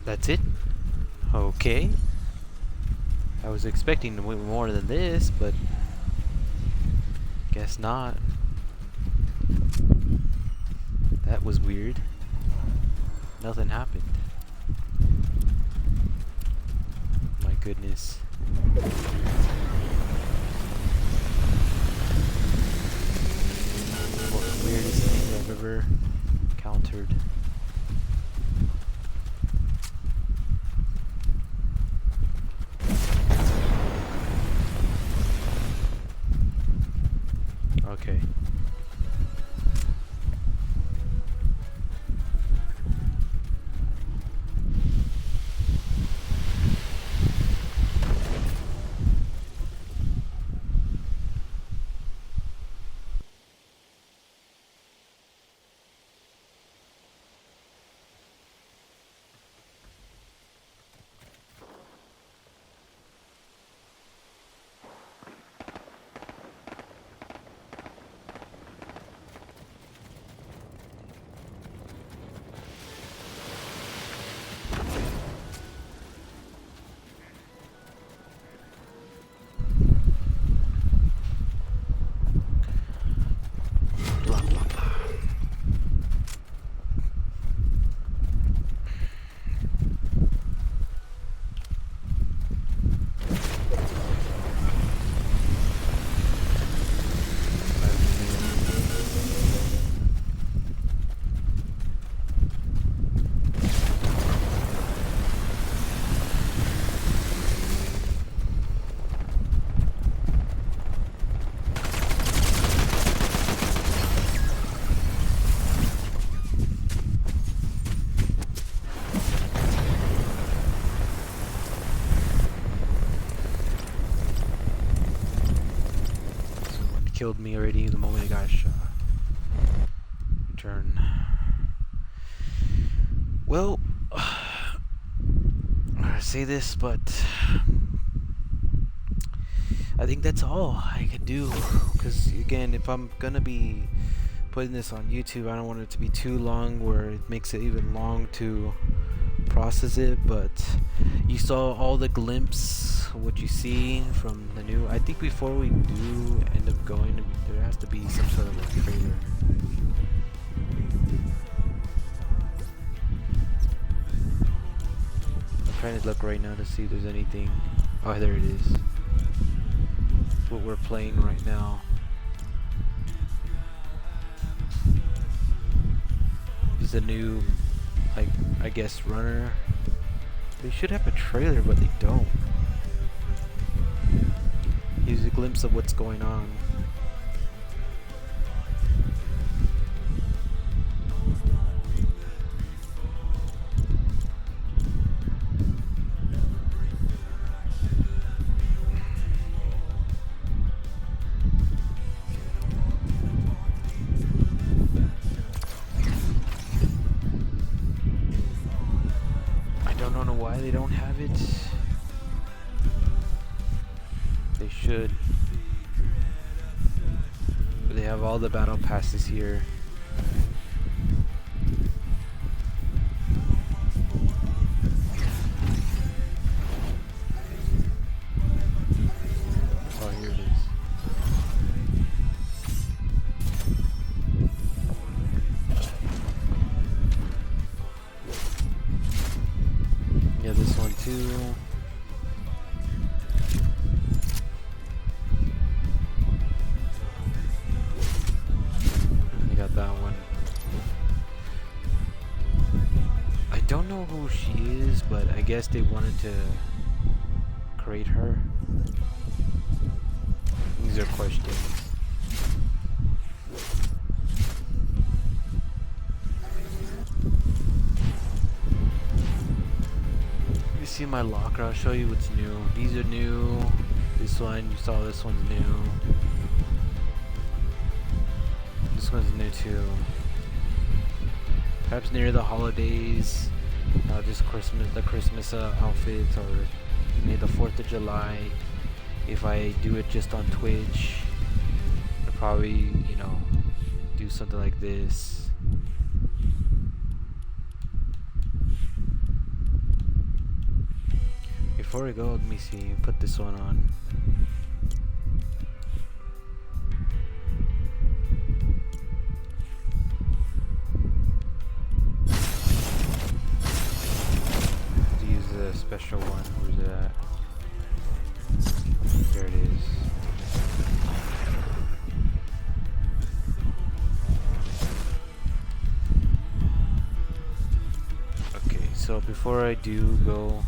That's it? Okay. I was expecting way more than this, but guess not. That was weird. Nothing happened. My goodness. Most weirdest thing I've ever encountered. killed me already the moment I got shot. Turn. Well, I say this, but I think that's all I can do. Because again, if I'm gonna be putting this on YouTube, I don't want it to be too long where it makes it even long to process it. But you saw all the glimpse of what you see from the new. I think before we do end up going, there has to be some sort of a trailer. I'm trying to look right now to see if there's anything. Oh, there it is. It's what we're playing right now. This is a new, like, I guess, runner. They should have a trailer, but they don't. Here's a glimpse of what's going on. Why they don't have it? They should. But they have all the battle passes here. Oh, here it is. Yeah, this one too. You got that one. I don't know who she is, but I guess they wanted to create her. These are questions. See my locker, I'll show you what's new. These are new. This one, you saw this one's new. This one's new too. Perhaps near the holidays, just Christmas, the Christmas outfits, or near the 4th of July. If I do it just on Twitch, I'll probably, you know, do something like this. Before we go, let me see, put this one on. Let's use the special one. Where's it at? There it is. Okay, so before I do go,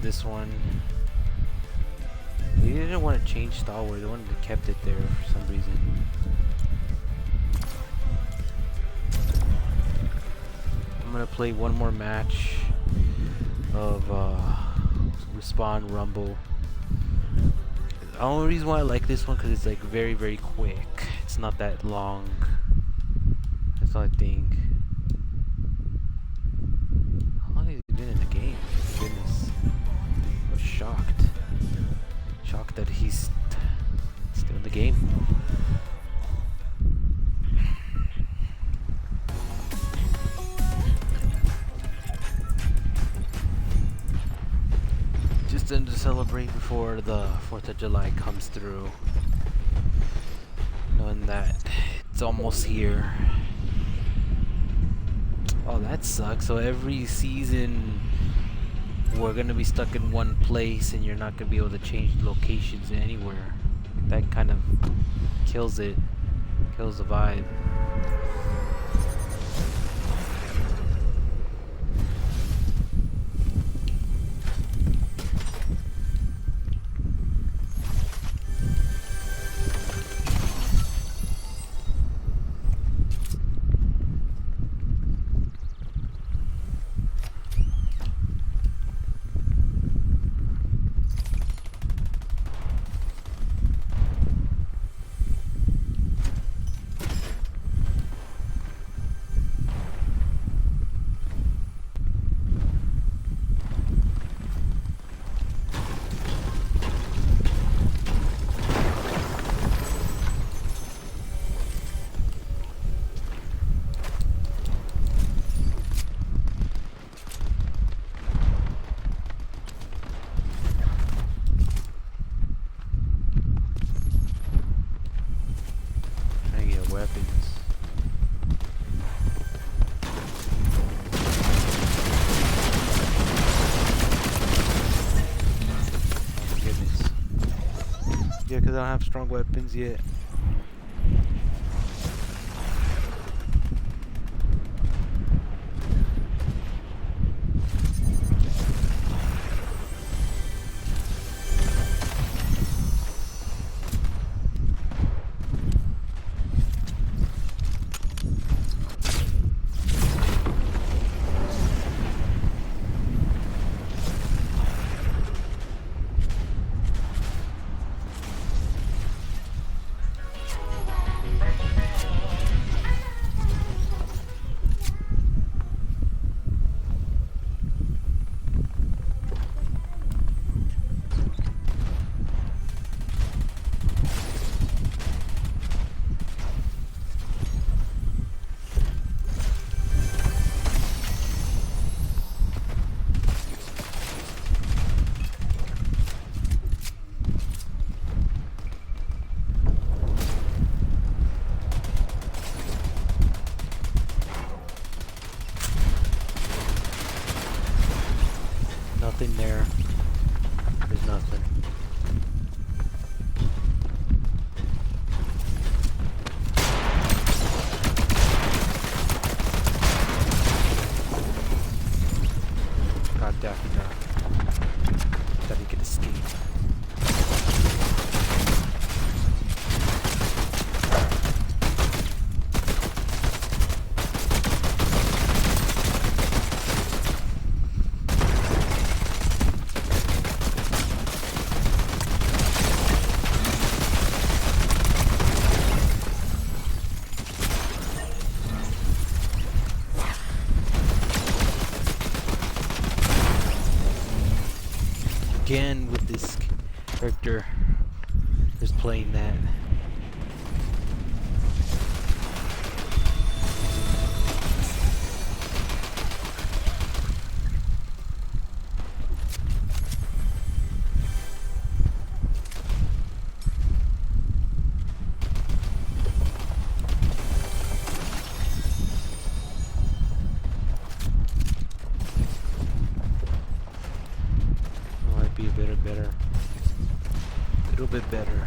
this one, they didn't want to change Star Wars, they wanted to kept it there for some reason. I'm gonna play one more match of Respawn Rumble. The only reason why I like this one because it's like very, very quick. It's not that long. That's all I think. How long has he been in the game? Goodness. Shocked that he's still in the game. Just to celebrate before the 4th of July comes through, knowing that it's almost here. Oh, that sucks. So every season we're gonna be stuck in one place and you're not gonna be able to change locations anywhere. That kind of kills it, kills the vibe. Yeah, because I don't have strong weapons yet. Nothing there. There's nothing. God, Daffy Duck. That he could escape. Again with this character just playing that. Might be a bit better. A little bit better.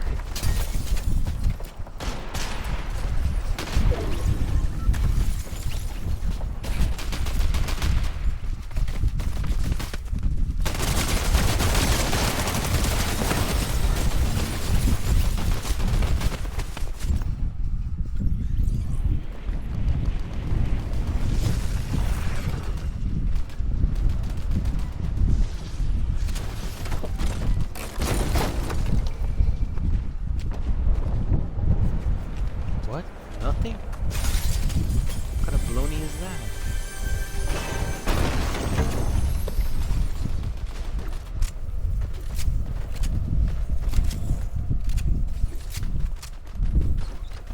What? Nothing? What kind of baloney is that?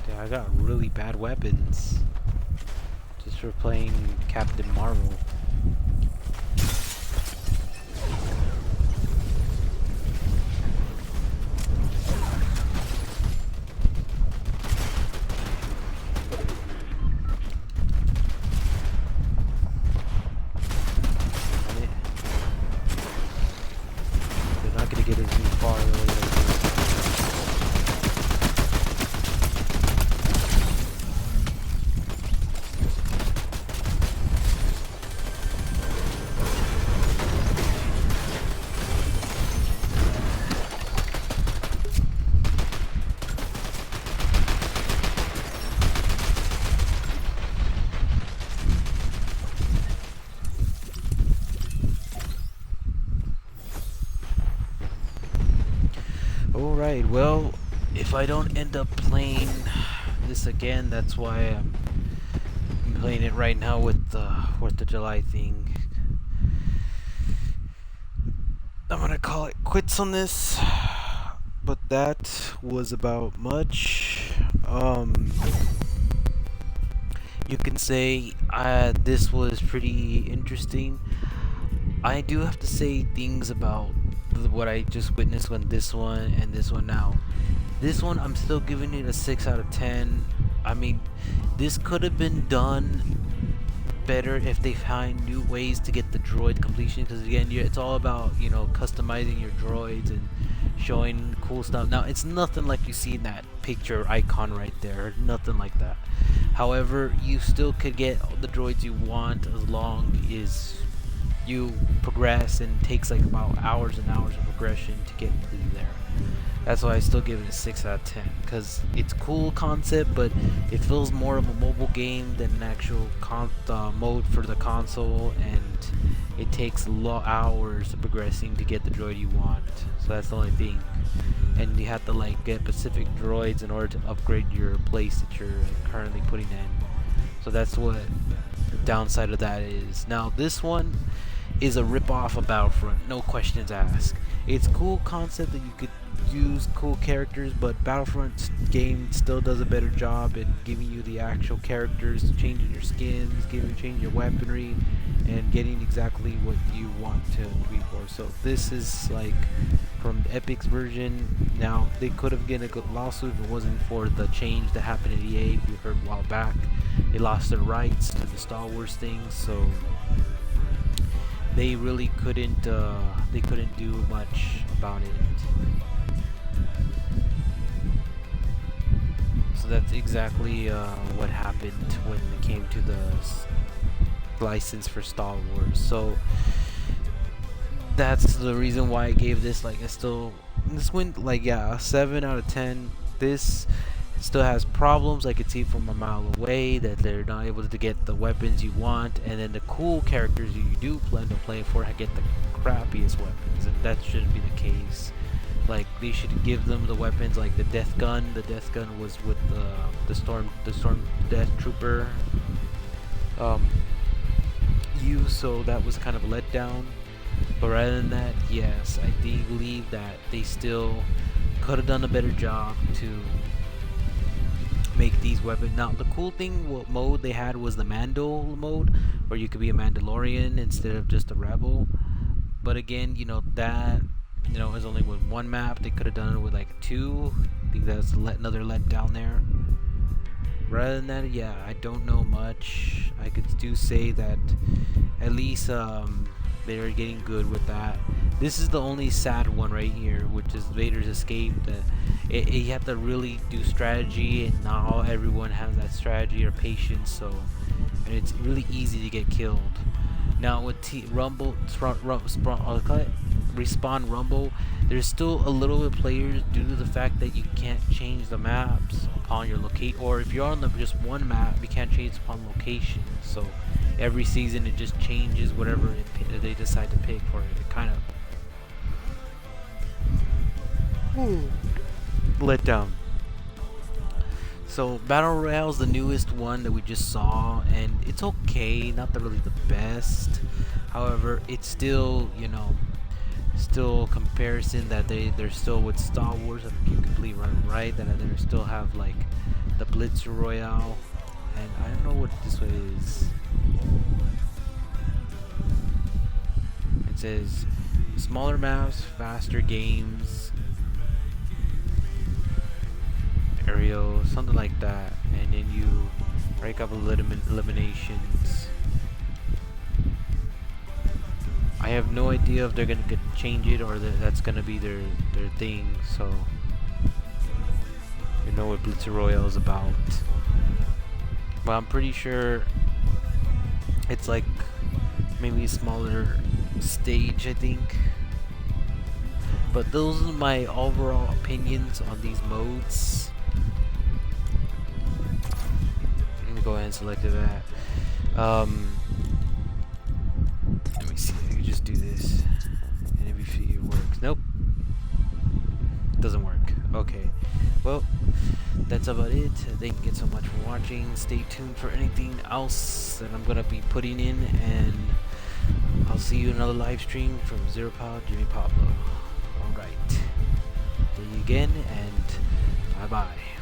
Yeah, I got really bad weapons. Just for playing Captain Marvel. They're not gonna get as far early as Alright, well, if I don't end up playing this again, that's why I'm playing it right now with the 4th of July thing. I'm gonna call it quits on this, but that was about much. You can say this was pretty interesting. I do have to say things about what I just witnessed when this one and this one now. This one, I'm still giving it a 6 out of 10. I mean, this could have been done better if they find new ways to get the droid completion, because again, it's all about, you know, customizing your droids and showing cool stuff. Now it's nothing like you see in that picture icon right there, nothing like that. However, you still could get all the droids you want as long as you progress, and it takes like about hours and hours of progression to get through there. That's why I still give it a 6 out of 10, because it's cool concept, but it feels more of a mobile game than an actual mode for the console, and it takes hours of progressing to get the droid you want. So that's the only thing. And you have to like get specific droids in order to upgrade your place that you're currently putting in. So that's what the downside of that is. Now this one is a rip-off of Battlefront, no questions asked. It's cool concept that you could use cool characters, but Battlefront game still does a better job in giving you the actual characters, changing your skins, changing your weaponry, and getting exactly what you want to be for. So this is like from Epic's version. Now they could have gotten a good lawsuit if it wasn't for the change that happened at EA. We heard a while back they lost their rights to the Star Wars thing, so they really couldn't do much about it. So that's exactly what happened when it came to the license for Star Wars. So that's the reason why I gave this like this went like a 7 out of 10. This still has problems. I could see from a mile away that they're not able to get the weapons you want, and then the cool characters you do plan to play for get the crappiest weapons, and that shouldn't be the case. Like they should give them the weapons like the death gun. The death gun was with the storm death trooper so that was kind of a letdown. But rather than that, yes, I do believe that they still could have done a better job to make these weapons. Now the cool thing, what mode they had was the Mando mode, where you could be a Mandalorian instead of just a rebel. But again, that is only with one map. They could have done it with like 2. I think that's another letdown there. Rather than that, yeah, I don't know much. I could do say that at least they're getting good with that. This is the only sad one right here, which is Vader's escape. You have to really do strategy, and not all everyone has that strategy or patience. So, and it's really easy to get killed. Now with Respawn Rumble, there's still a little bit of players due to the fact that you can't change the maps upon your location, or if you're on just one map, you can't change upon location. So every season it just changes whatever they decide to pick for it. It kind of let down. So Battle Royale is the newest one that we just saw, and it's okay, not really the best. However, it's still, still comparison that they're still with Star Wars. I think you completely right that they still have like the Blitz Royale, and I don't know what this one is. It says smaller maps, faster games, aerial, something like that, and then you break up eliminations. I have no idea if they're gonna change it or that's gonna be their thing. So you know what Blitz Royale is about. But I'm pretty sure it's like maybe a smaller stage, I think. But those are my overall opinions on these modes. Let me go ahead and select that. Let me see. I can just do this, and if it works. Nope, doesn't work. Okay. Well, that's about it. Thank you so much for watching. Stay tuned for anything else that I'm gonna be putting in, and I'll see you in another live stream from Zero Power Jimmy Pablo. Alright, see you again, and bye bye.